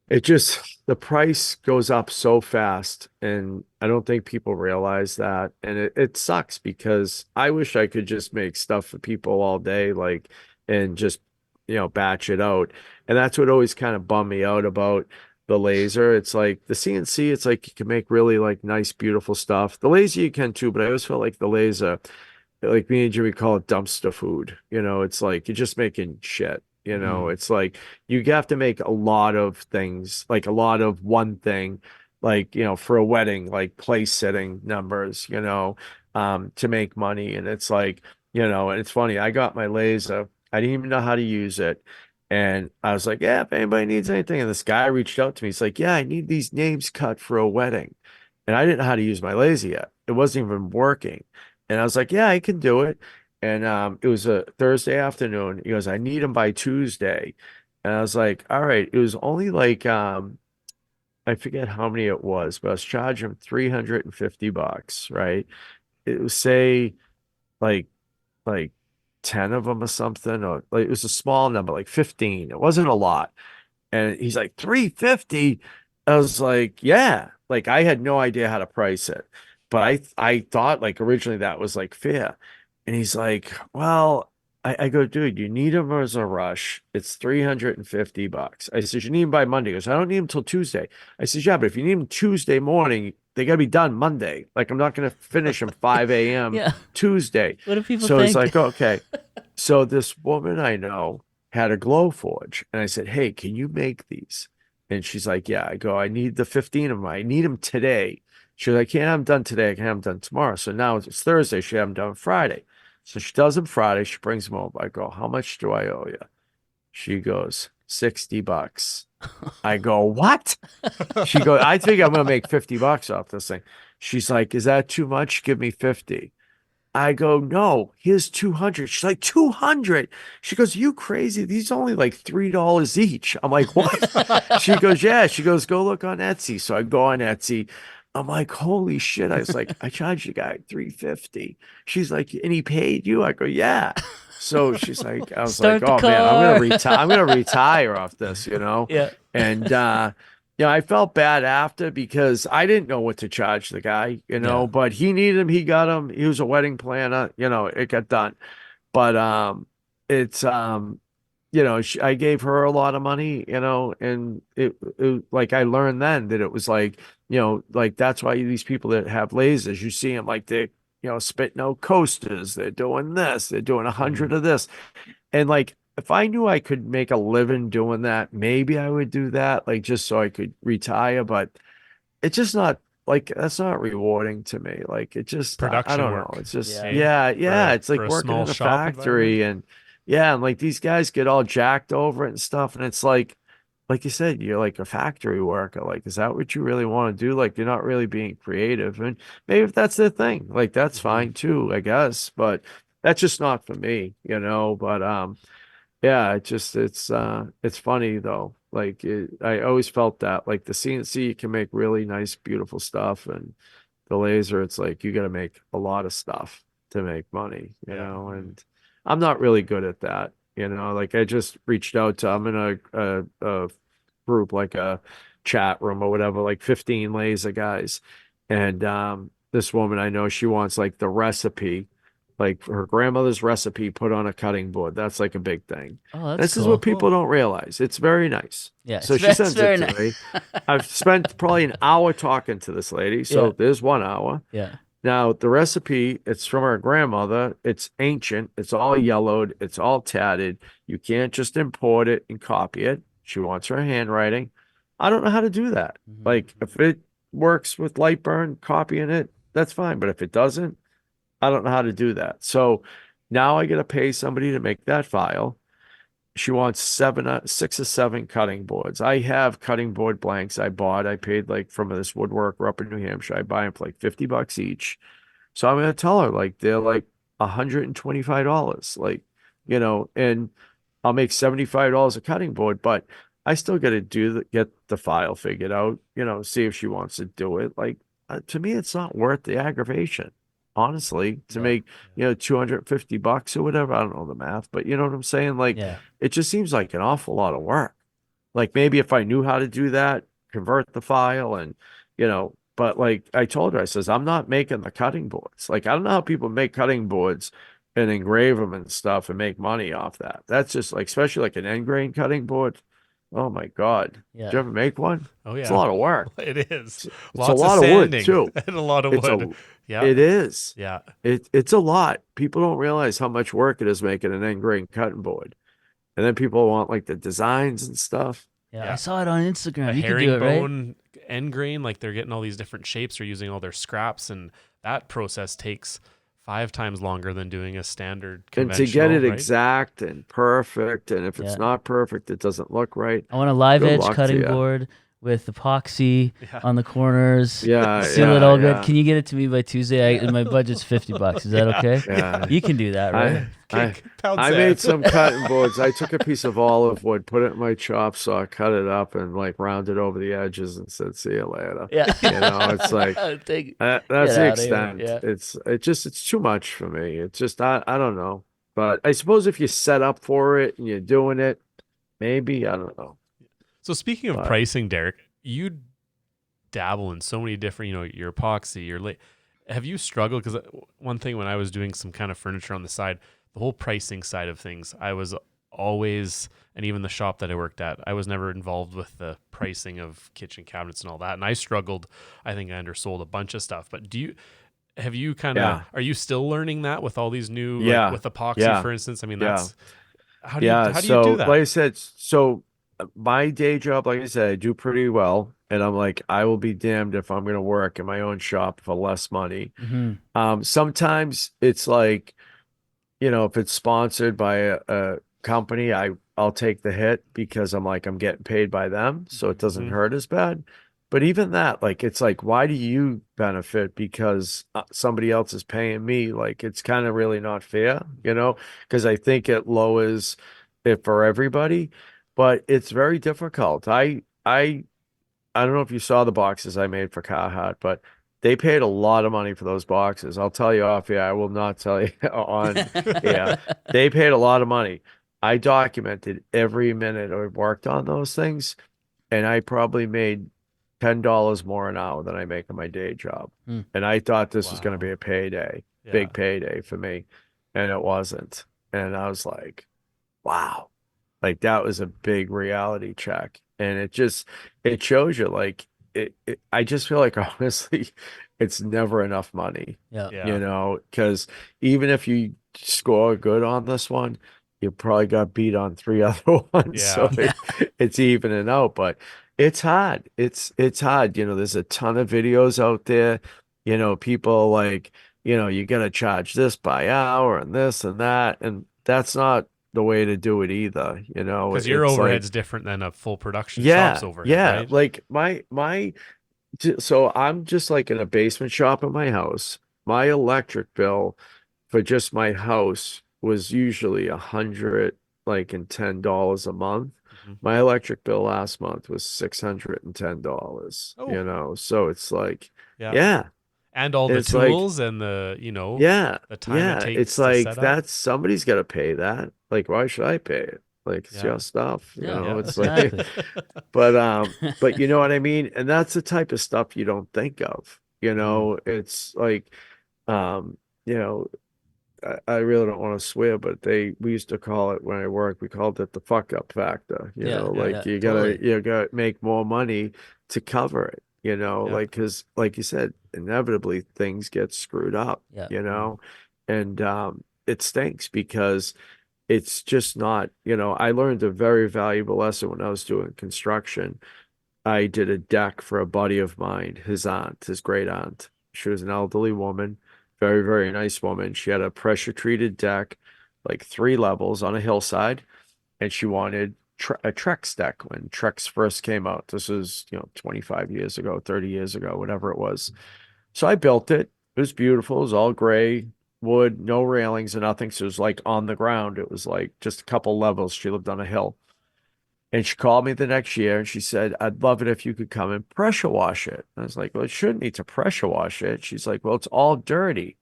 the price goes up so fast, and I don't think people realize that. And it sucks because I wish I could just make stuff for people all day, like, and just, batch it out. And that's what always kind of bummed me out about the laser. It's like the CNC, it's like you can make really like nice, beautiful stuff. The laser you can too, but I always felt like the laser, like me and Jimmy call it dumpster food. It's like you're just making shit. Mm, It's like you have to make a lot of things, like a lot of one thing, like, for a wedding, like place setting numbers, to make money. And it's like, and it's funny, I got my laser, I didn't even know how to use it. And I was like, yeah, if anybody needs anything. And this guy reached out to me. He's like, yeah, I need these names cut for a wedding. And I didn't know how to use my laser yet. It wasn't even working. And I was like, yeah, I can do it. And it was a Thursday afternoon. He goes, I need them by Tuesday. And I was like, all right. It was only like I forget how many it was, but I was charging him $350, right? It was say like like 10 of them or something, or like it was a small number, like 15. It wasn't a lot. And he's like, 350. I was like, yeah. Like I had no idea how to price it. but I thought like originally that was like fair. And he's like, well, I go, dude, you need them as a rush. It's $350. I said, you need them by Monday. He goes, I don't need them till Tuesday. I said, yeah, but if you need them Tuesday morning, they got to be done Monday. Like, I'm not going to finish them 5 a.m. Yeah. Tuesday. What do people So he's think? like, okay. So this woman I know had a glow forge. And I said, hey, can you make these? And she's like, yeah. I go, I need the 15 of them. I need them today. She's like, I can't have them done today. I can have them done tomorrow. So now it's Thursday. She have them done Friday. So she does them Friday. She brings them over. I go, how much do I owe you? She goes, $60. I go, what? She goes, I think I'm gonna make $50 off this thing. She's like, is that too much? Give me 50. I go, no, here's 200. She's like, 200. She goes, you crazy? These are only like $3 each. I'm like, what? She goes, yeah. She goes, go look on Etsy. So I go on Etsy. I'm like, holy shit. I was like, I charged the guy 350. She's like, and he paid you? I go, yeah. So she's like, I was Start like, the oh man, car. I'm gonna retire off this, you know? Yeah. And yeah, I felt bad after because I didn't know what to charge the guy, you know, Yeah. but he needed him, he got him. He was a wedding planner, you know, it got done. But it's you know, I gave her a lot of money, you know, and it like I learned then that it was like, you know, like that's why these people that have lasers, you see them like they, you know, spitting out coasters, they're doing this, they're doing 100 of this. And like, if I knew I could make a living doing that, maybe I would do that, like just so I could retire. But it's just not like that's not rewarding to me. Like it just, I Production don't know. work. It's just, Yeah. yeah. It's For like a working small in a shop environment. factory and yeah, and like these guys get all jacked over it and stuff. And it's like you said, you're like a factory worker. Like, is that what you really want to do? Like, you're not really being creative. And maybe if that's their thing, like that's Mhm. fine too, I guess. But that's just not for me, you know. But yeah, it's funny though. Like I always felt that like the CNC can make really nice, beautiful stuff, and the laser, it's like you got to make a lot of stuff to make money, you Yeah. know. And I'm not really good at that, you know. Like I just reached out to I'm in a group like a chat room or whatever, like 15 laser guys, and this woman I know she wants like the recipe like her grandmother's recipe put on a cutting board. That's like a big thing. Oh, that's This is what cool. people don't realize. It's very nice. Yeah. So she It's sends it very to nice. me. I've spent probably an hour talking to this lady. Yeah. So there's 1 hour. Yeah. Now, the recipe, it's from her grandmother. It's ancient. It's all yellowed. It's all tatted. You can't just import it and copy it. She wants her handwriting. I don't know how to do that. Mhm. Like, if it works with Lightburn, copying it, that's fine. But if it doesn't, I don't know how to do that. So now I got to pay somebody to make that file. She wants 6 or 7 cutting boards. I have cutting board blanks I bought. I paid like from this woodworker up in New Hampshire. I buy them for like $50 each. So I'm gonna tell her like they're like $125, like, you know, and I'll make $75 a cutting board, but I still got to get the file figured out, you know, see if she wants to do it. Like to me, it's not worth the aggravation, honestly, to Yeah. make, you know, $250 or whatever. I don't know the math, but you know what I'm saying? Like Yeah. it just seems like an awful lot of work. Like maybe if I knew how to do that, convert the file and, you know, but like I told her, I says, I'm not making the cutting boards. Like I don't know how people make cutting boards and engrave them and stuff and make money off that. That's just like, especially like an end grain cutting board. Oh my God. Did Yeah. you ever make one? Oh It's a yeah. lot of work. It is. It's a Lots of lot of wood sanding too. and a lot of It's wood. a, Yeah. it is. Yeah. It's a lot. People don't realize how much work it is making an end grain cutting board. And then people want like the designs and stuff. Yeah. Yeah. I saw it on Instagram. A You can do it, right? herringbone end grain, like they're getting all these different shapes or using all their scraps, and that process takes 5 times longer than doing a standard And to conventional, get it right? exact and perfect, and if Yeah. it's not perfect, it doesn't look right. I want a live Good edge luck to cutting ya. board with epoxy Yeah. on the corners. Yeah, Seal it yeah, all good. yeah. Can you get it to me by Tuesday? My budget's $50. Is that okay? Yeah. You can do that, right? Pound I sand. made some cutting boards. I took a piece of olive wood, put it in my chop saw, cut it up, and like rounded over the edges and said, "See you later." Yeah. You know, it's like Get that's the outta here. extent. Yeah. It's too much for me. It's just I don't know. But I suppose if you set up for it and you're doing it, maybe I don't know. So speaking of But- pricing, Derek, you dabble in so many different, your epoxy, your have you struggled? Because one thing when I was doing some kind of furniture on the side, the whole pricing side of things, I was always, and even the shop that I worked at, I was never involved with the pricing of kitchen cabinets and all that. And I struggled. I think I undersold a bunch of stuff. But have you kind of, Yeah. are you still learning that with all these new, like Yeah. with epoxy, Yeah. for instance? I mean, Yeah. that's, how do you, Yeah. how do you do So, that? like I said, my day job, like I said, I do pretty well. And I'm like, I will be damned if I'm going to work in my own shop for less money. Mm-hmm. Sometimes it's like, if it's sponsored by a company, I'll take the hit because I'm like, I'm getting paid by them, so it doesn't Mhm. hurt as bad. But even that, like, it's like, why do you benefit because somebody else is paying me? Like, it's kind of really not fair, because I think it lowers it for everybody, but it's very difficult. I don't know if you saw the boxes I made for Carhartt, but they paid a lot of money for those boxes. I'll tell you off here. I will not tell you on yeah. They paid a lot of money. I documented every minute I worked on those things, and I probably made $10 more an hour than I make on my day job. Hmm. And I thought this was going to be Wow. a payday, Yeah. big payday for me, and it wasn't. And I was like, wow. Like that was a big reality check. And it shows you like I just feel like honestly, it's never enough money, Yeah. Yeah. because even if you score good on this one, you probably got beat on three other ones. So Yeah. Yeah. it's evening out, but it's hard. It's hard. There's a ton of videos out there. People like, you gotta charge this by hour and this and that. And that's not the way to do it either. Because your It's like, overhead's different than a full production shop's yeah, overhead, yeah. right? Like so I'm just like in a basement shop in my house. My electric bill for just my house was usually $110 a month. Mhm. My electric bill last month was $610, Oh, So it's like, yeah. yeah, And all the it's like, tools and yeah, the time it yeah. It's takes to like set up. that's somebody's got to pay that. Like, why should I pay it? Like, it's Yeah. your stuff, Yeah. Yeah. It's like, Exactly. but you know what I mean? And that's the type of stuff you don't think of. Mm. It's like, um, you know, I really don't want to swear, but we used to call it when I worked, we called it the fuck up factor. Yeah. Yeah. Yeah. Like Totally. you gotta make more money to cover it, Yeah. like because like you said, inevitably things get screwed up, Yeah. Mm. and it stinks because it's just not, I learned a very valuable lesson when I was doing construction. I did a deck for a buddy of mine, his aunt, his great aunt. She was an elderly woman, very, very nice woman. She had a pressure treated deck, like 3 levels on a hillside, and she wanted a Trex deck when Trex first came out. This was, 25 years ago, 30 years ago, whatever it was. So I built it. It was beautiful. It was all gray wood, no railings or nothing. So it was like on the ground. It was like just a couple levels. She lived on a hill. And she called me the next year and she said, I'd love it if you could come and pressure wash it. I was like, well, it shouldn't need to pressure wash it. She's like, well, it's all dirty.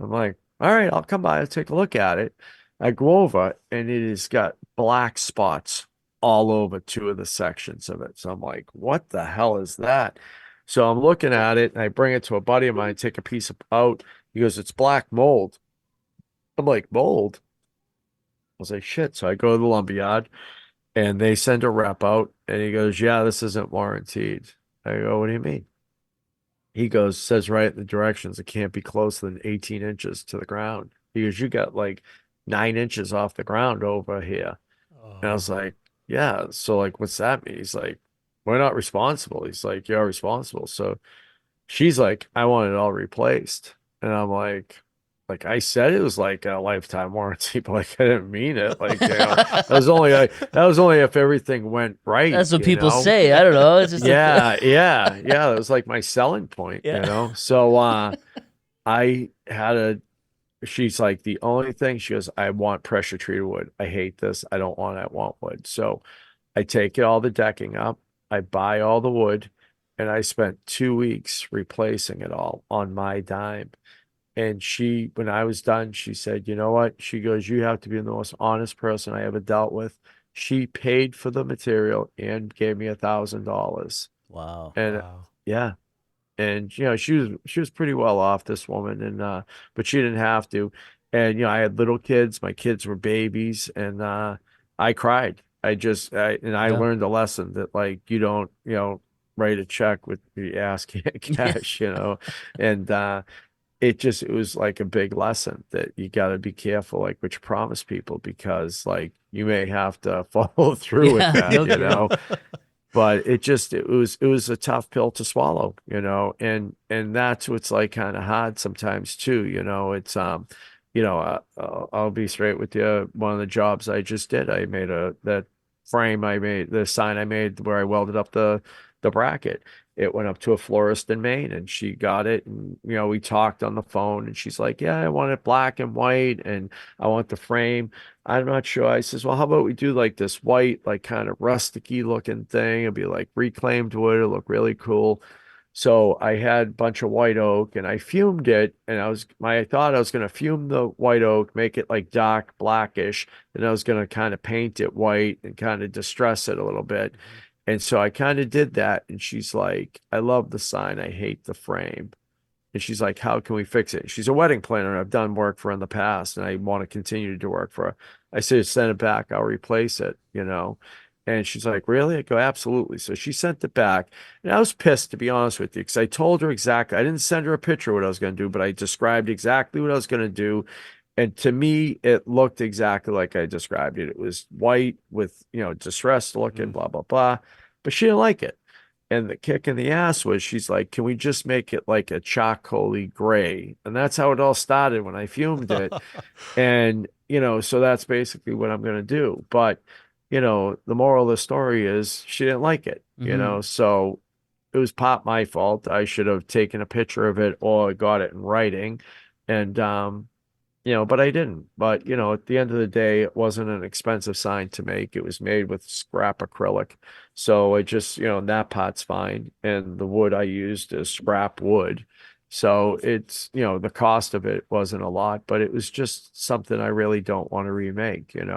I'm like, all right, I'll come by and take a look at it. I go over and it has got black spots all over 2 of the sections of it. So I'm like, what the hell is that? So I'm looking at it and I bring it to a buddy of mine, take a piece out. He goes, it's black mold. I'm like, mold? I was like, shit. So I go to the lumberyard. And they send a rep out and he goes, yeah, this isn't warranted. I go, what do you mean? He goes, says right in the directions, it can't be closer than 18 inches to the ground. He goes, you got like 9 inches off the ground over here. And I Oh. was like, yeah. So like, what's that mean? He's like, we're not responsible. He's like, you're responsible. So she's like, I want it all replaced. And I'm like I said, it was like a lifetime warranty, but like I didn't mean it. Like, that was only if everything went right, That's what people say. I don't know. It's just Yeah, yeah, yeah. That was like my selling point, yeah. So I had she's like, the only thing, she goes, I want pressure treated wood. I hate this. I don't want it. I want wood. So I take all the decking up, I buy all the wood, and I spent 2 weeks replacing it all on my dime. And when I was done, she said, you know what? She goes, you have to be the most honest person I ever dealt with. She paid for the material and gave me $1,000. Wow. And Wow. yeah, And she was pretty well off, this woman, and but she didn't have to. And I had little kids. My kids were babies, and I cried. I Yeah. learned a lesson that, like, you don't write a check with the ass cash, and it was like a big lesson that you got to be careful, like, what you promise people, because, like, you may have to follow through with Yeah, that, no kidding. but it was a tough pill to swallow, and that's what's, like, kind of hard sometimes too. It's I'll be straight with you. One of the jobs I just did, I made the sign I made where I welded up the bracket. It went up to a florist in Maine, and she got it, and we talked on the phone, and she's like, yeah, I want it black and white, and I want the frame. I'm not sure. I says, well, how about we do like this white, like, kind of rusticy looking thing? It'll be like reclaimed wood. It'll look really cool. So I had a bunch of white oak, and I fumed it, and I thought I was going to fume the white oak, make it like dark blackish, and I was going to kind of paint it white and kind of distress it a little bit. And so I kind of did that. And she's like, I love the sign. I hate the frame. And she's like, how can we fix it? She's a wedding planner I've done work for in the past, and I want to continue to do work for her. I said, send it back. I'll replace it. And she's like, really? I go, absolutely. So she sent it back. And I was pissed, to be honest with you, because I told her exactly. I didn't send her a picture of what I was going to do, but I described exactly what I was going to do. And to me, it looked exactly like I described it. It was white with, distressed looking, blah, blah, blah. But she didn't like it. And the kick in the ass was, she's like, can we just make it like a charcoaly gray? And that's how it all started when I fumed it. And, so that's basically what I'm going to do. But, the moral of the story is she didn't like it, so it was part my fault. I should have taken a picture of it or got it in writing. And, but I didn't. But, at the end of the day, it wasn't an expensive sign to make. It was made with scrap acrylic. So it just, that part's fine. And the wood I used is scrap wood. So it's, the cost of it wasn't a lot, but it was just something I really don't want to remake. I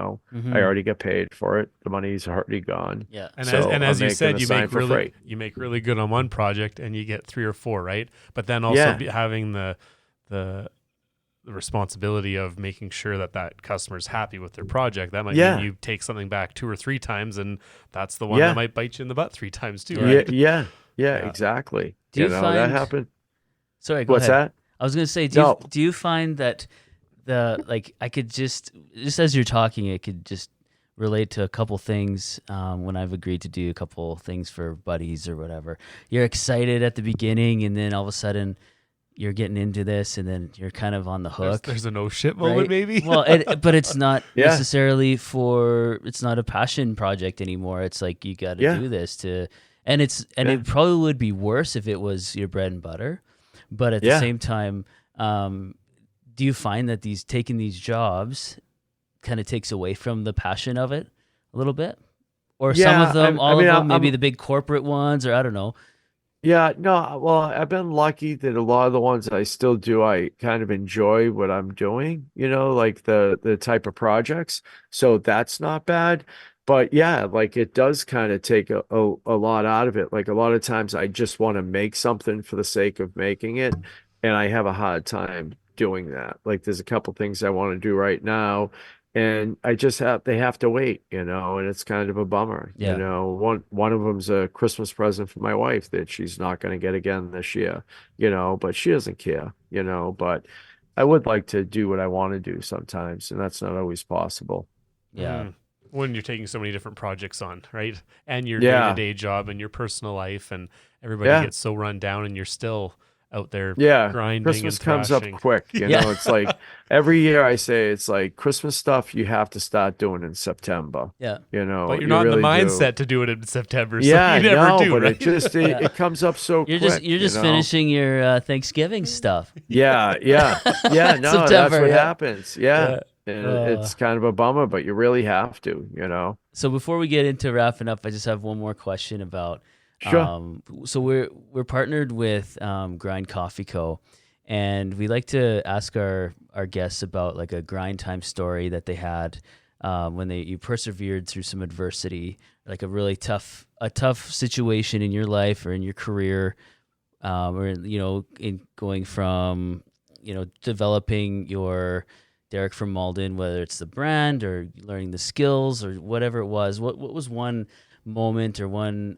already get paid for it. The money's already gone. Yeah. And So as I'm you making said, the you sign make for really free. you make really good on one project, and you get 3 or 4, right? But then also Yeah. having the responsibility of making sure that customer's happy with their project. That might mean Yeah. you take something back 2 or 3 times, and that's the one Yeah. that might bite you in the butt 3 times too, Yeah, right? yeah, Yeah. exactly. Do you that find- happened. Sorry, go What's ahead. that? I was gonna say, No. do you find that I could just as you're talking, it could just relate to a couple things when I've agreed to do a couple things for buddies or whatever. You're excited at the beginning, and then all of a sudden you're getting into this, and then you're kind of on the hook. There's a no shit moment, right? maybe. Well, but it's not Yeah. necessarily it's not a passion project anymore. It's like, you got to Yeah. do this and it probably would be worse if it was your bread and butter. But at the Yeah. same time, do you find that taking these jobs kind of takes away from the passion of it a little bit? Or some Yeah, of them, I all mean, of them, maybe I'm- the big corporate ones, or I don't know. Yeah, no, well, I've been lucky that a lot of the ones I still do, I kind of enjoy what I'm doing, like the type of projects. So that's not bad. But yeah, like, it does kind of take a lot out of it. Like, a lot of times I just want to make something for the sake of making it, and I have a hard time doing that. Like, there's a couple things I want to do right now, and they have to wait, and it's kind of a bummer. Yeah. One of them's a Christmas present for my wife that she's not going to get again this year, but she doesn't care, but I would like to do what I want to do sometimes, and that's not always possible. Yeah. When you're taking so many different projects on, right? And your Yeah. day-to-day job and your personal life, and everybody Yeah. gets so run down, and you're still out there Yeah, grinding Christmas and comes up thrashing. quick, Yeah. It's like every year I say, it's like Christmas stuff you have to start doing in September, Yeah. But you're you not in really the do. mindset to do it in September, Yeah, so you never no, do, but right? it just it comes up so You're quick. just finishing your Thanksgiving stuff. Yeah, yeah, yeah. No, that's September, what yeah. happens. Yeah, and it's kind of a bummer, but you really have to. So before we get into wrapping up, I just have one more question about. Sure. So we're partnered with Grind Coffee Co. And we like to ask our guests about like a grind time story that they had when you persevered through some adversity, like a really tough situation in your life or in your career. or in going from developing your Derek from Malden, whether it's the brand or learning the skills or whatever it was? What was one moment or one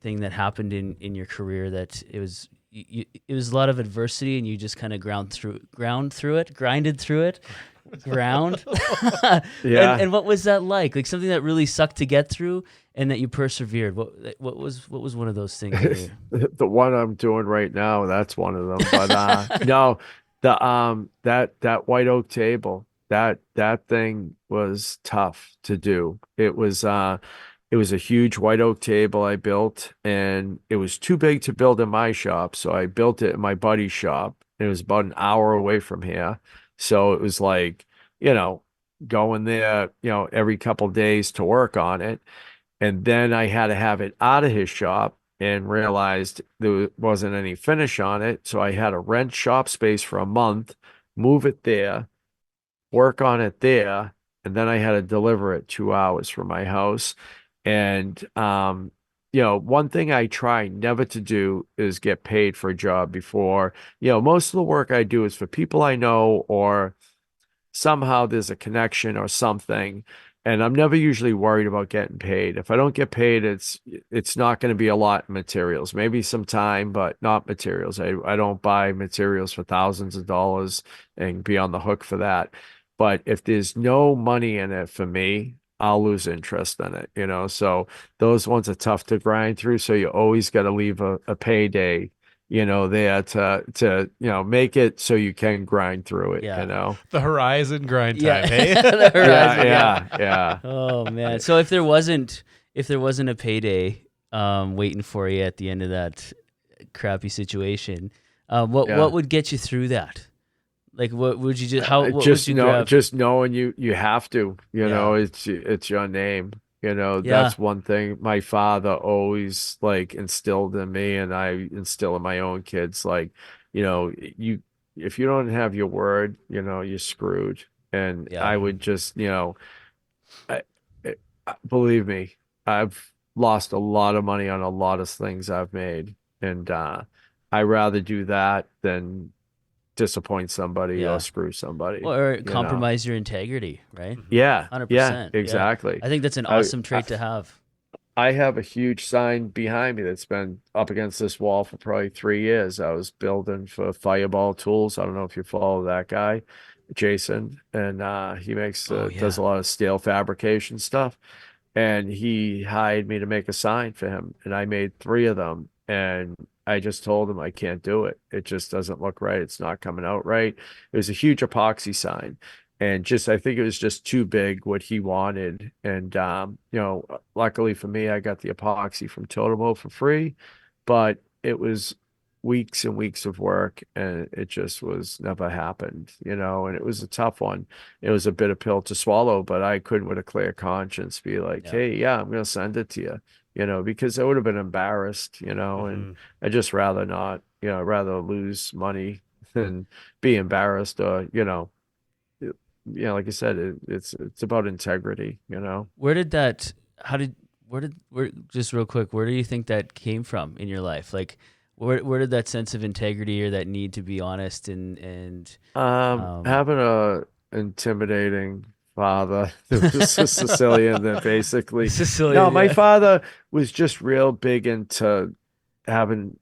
thing that happened in your career that it was a lot of adversity and you just kind of grinded through it? Ground. Yeah. And what was that like? Like something that really sucked to get through and that you persevered. What was one of those things? The one I'm doing right now, that's one of them. But no, that white oak table, that thing was tough to do. It was a huge white oak table I built, and it was too big to build in my shop, so I built it in my buddy's shop. It was about an hour away from here. So it was like, going there, every couple days to work on it. And then I had to have it out of his shop and realized there wasn't any finish on it. So I had to rent shop space for a month, move it there, work on it there, and then I had to deliver it 2 hours from my house. And one thing I try never to do is get paid for a job before. Most of the work I do is for people I know, or somehow there's a connection or something. And I'm never usually worried about getting paid. If I don't get paid, it's not going to be a lot in materials, maybe some time, but not materials. I don't buy materials for thousands of dollars and be on the hook for that. But if there's no money in it for me, I'll lose interest in it. So those ones are tough to grind through. So you always got to leave a payday, there to make it so you can grind through it. Yeah. The horizon grind time, Yeah. hey? The horizon, Yeah. Oh man. So if there wasn't a payday waiting for you at the end of that crappy situation, what would get you through that? Like, what would you just? What would you grab? Just knowing you have to, it's your name. That's one thing my father always instilled in me, and I instill in my own kids. Like, if you don't have your word, you're screwed. And I would just, I, believe me, I've lost a lot of money on a lot of things I've made, and I rather do that than disappoint somebody or screw somebody, or compromise your integrity, right? Yeah, 100%. yeah, exactly. I think that's an awesome trait to have. I have a huge sign behind me that's been up against this wall for probably 3 years. I was building for Fireball Tools. I don't know if you follow that guy, Jason, and he does a lot of steel fabrication stuff. And he hired me to make a sign for him, and I made 3 of them. And I just told him I can't do it. It just doesn't look right. It's not coming out right. It was a huge epoxy sign, and I think it was just too big what he wanted. And luckily for me, I got the epoxy from Totemo for free, but it was weeks and weeks of work, and it just was never happened. And it was a tough one. It was a bitter pill to swallow, but I couldn't with a clear conscience be like, hey, I'm going to send it to you. Because I would have been embarrassed, and I'd just rather not, I'd rather lose money than be embarrassed, or, like I said, it's about integrity, Just real quick, where do you think that came from in your life? Like, where did that sense of integrity or that need to be honest and having a intimidating father that was a Sicilian, that basically no, my father was just real big into having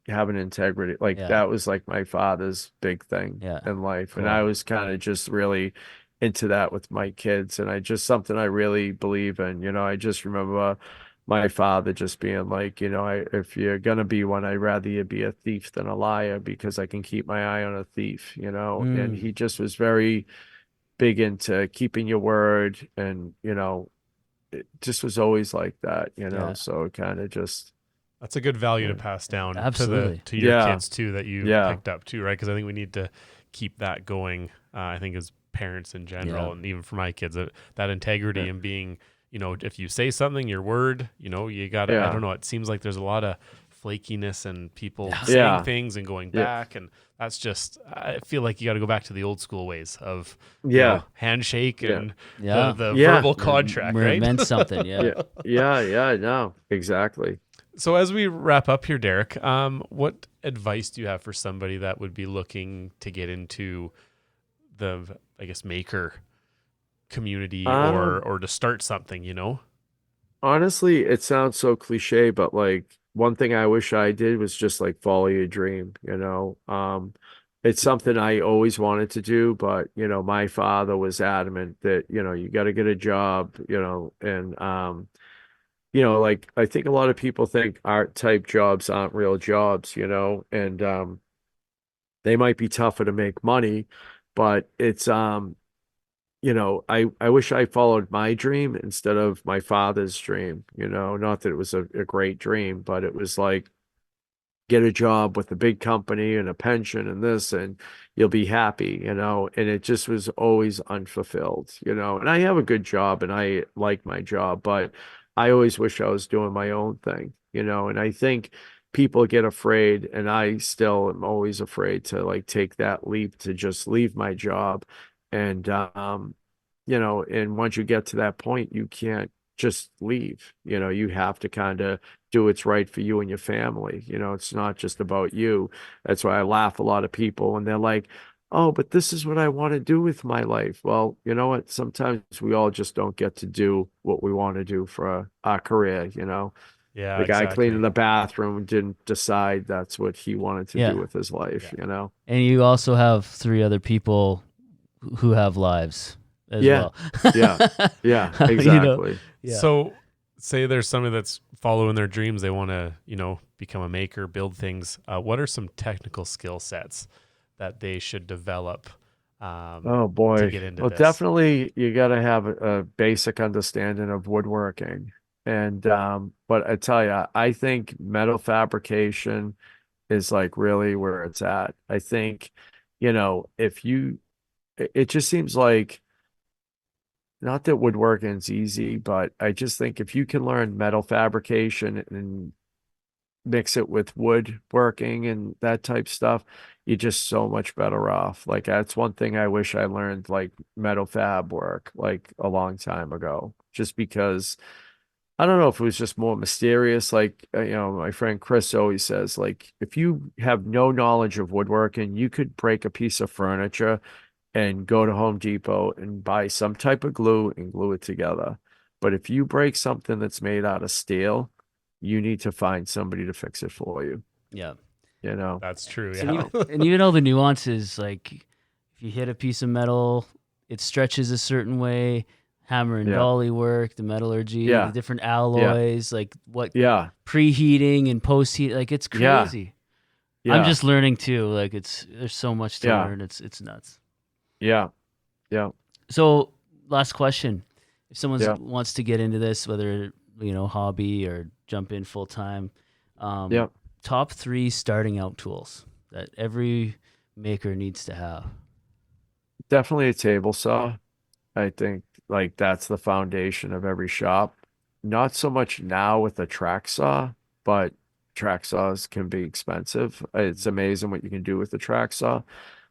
integrity. That was like my father's big thing in life. Cool. And I was kind of just really into that with my kids, and something I really believe in. I just remember my father just being like, if you're gonna be one, I'd rather you be a thief than a liar, because I can keep my eye on a thief. And he just was very big into keeping your word, and it just was always like that, so it kind of just, that's a good value to pass down Absolutely. to your kids too, that you picked up too, right? Because I think we need to keep that going. I think as parents in general, and even for my kids, that integrity and being, if you say something, your word, you gotta, I don't know, it seems like there's a lot of flakiness and people saying things and going back, and that's just, I feel like you got to go back to the old school ways of handshake and the verbal contract, right? Meant something. No, exactly. So as we wrap up here, Derek, what advice do you have for somebody that would be looking to get into the, I guess, maker community or to start something, you know? Honestly, it sounds so cliche, but like one thing I wish I did was just like follow your dream, you know. It's something I always wanted to do, but my father was adamant that, you got to get a job, and like I think a lot of people think art type jobs aren't real jobs, and they might be tougher to make money, but it's I wish I followed my dream instead of my father's dream, not that it was a great dream, but it was like get a job with a big company and a pension and this, and you'll be happy, and it just was always unfulfilled, and I have a good job and I like my job, but I always wish I was doing my own thing, and I think people get afraid, and I still am always afraid to like take that leap to just leave my job. And and once you get to that point, you can't just leave. You have to kind of do what's right for you and your family. It's not just about you. That's why I laugh a lot of people and they're like, oh, but this is what I want to do with my life. Well, you know what? Sometimes we all just don't get to do what we want to do for our career, Yeah, The guy exactly. cleaning the bathroom didn't decide that's what he wanted to Yeah. do with his life, And you also have 3 other people who have lives as Yeah. well. Yeah. Yeah, exactly. Yeah. So say there's somebody that's following their dreams. They want to, become a maker, build things. What are some technical skill sets that they should develop Oh to boy. get into Well, this? definitely you got to have a basic understanding of woodworking. And but I tell you, I think metal fabrication is like really where it's at. I think, if you it just seems like not that woodworking's easy, but I just think if you can learn metal fabrication and mix it with woodworking and that type stuff, you're just so much better off. Like that's one thing I wish I learned like metal fab work like a long time ago, just because I don't know if it was just more mysterious. Like, my friend Chris always says, like, if you have no knowledge of woodworking, you could break a piece of furniture and go to Home Depot and buy some type of glue and glue it together. But if you break something that's made out of steel, you need to find somebody to fix it for you, Yeah. That's true. So Yeah. and even all the nuances, like if you hit a piece of metal, it stretches a certain way. Hammer and Yeah. dolly work, the metallurgy, Yeah. the different alloys, like what Yeah. preheating and post-heat, like it's Yeah. crazy. Yeah. I'm just learning too. Like there's so much to Yeah. learn. It's nuts. Yeah. Yeah. So last question. If someone Yeah. wants to get into this, whether, hobby or jump in full time, Yeah. top 3 starting out tools that every maker needs to have. Definitely a table saw. I think like that's the foundation of every shop. Not so much now with the track saw, but track saws can be expensive. It's amazing what you can do with the track saw.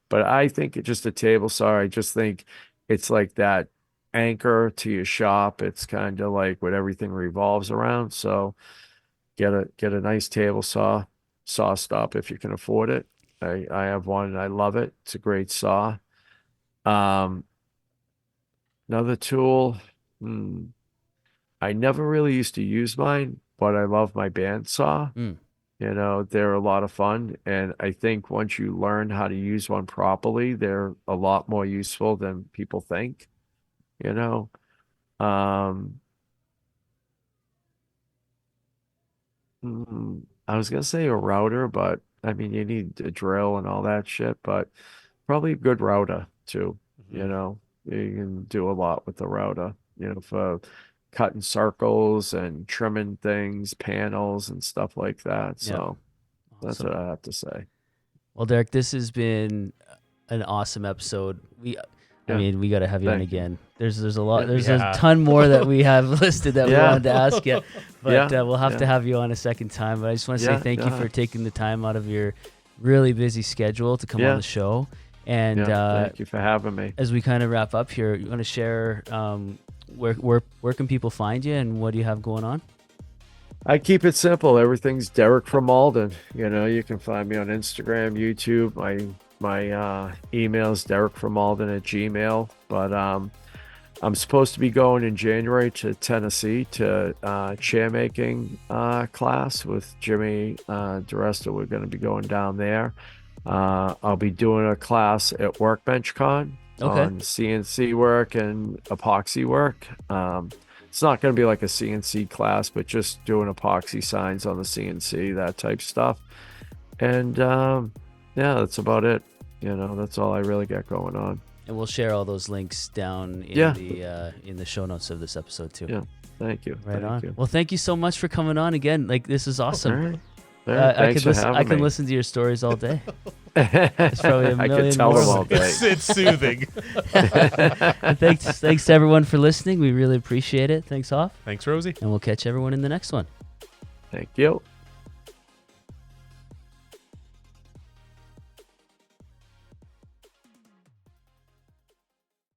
But I think it's just a table saw. I just think it's like that anchor to your shop. It's kind of like what everything revolves around. So get a nice table saw stop if you can afford it. I have one and I love it. It's a great saw. Um, Another tool. I never really used to use mine, but I love my bandsaw. Mm. They're a lot of fun. And I think once you learn how to use one properly, they're a lot more useful than people think, you know. Um, I was gonna say a router, but I mean you need a drill and all that shit, but probably a good router too, you Mhm. know. You can do a lot with the router, for cutting circles and trimming things, panels and stuff like that. Yeah. So that's Awesome. what I have to say. Well, Derek, this has been an awesome episode. I Yeah. mean, we got to have you on Thank you. again. There's a lot. Yeah. There's Yeah. a ton more that we have listed that we Yeah. wanted to ask you, but Yeah. we'll have to Yeah. have you on a second time. But I just want to say Yeah. thank you Yeah. for taking the time out of your really busy schedule to come Yeah. on the show. And Thank you for having me. as we kind of wrap up here, you want to share where can people find you and what do you have going on? I keep it simple. Everything's Derek from Malden. You can find me on Instagram, YouTube. My email's derekfrommalden@gmail. But I'm supposed to be going in January to Tennessee to chair making class with Jimmy DeResta. We're going to be going down there. I'll be doing a class at Workbench Con on CNC work and epoxy work. It's not going to be like a CNC class, but just doing epoxy signs on the CNC, that type stuff. And yeah, that's about it. That's all I really got going on. And we'll share all those links down in the show notes of this episode too. Yeah, thank you. Right thank on. You. Well, thank you so much for coming on again. Like, this is awesome. All right. I can listen to your stories all day. There's probably a I million could tell more. them all day. It's soothing. And thanks to everyone for listening. We really appreciate it. Thanks, Hoff. Thanks, Rosie. And we'll catch everyone in the next one. Thank you.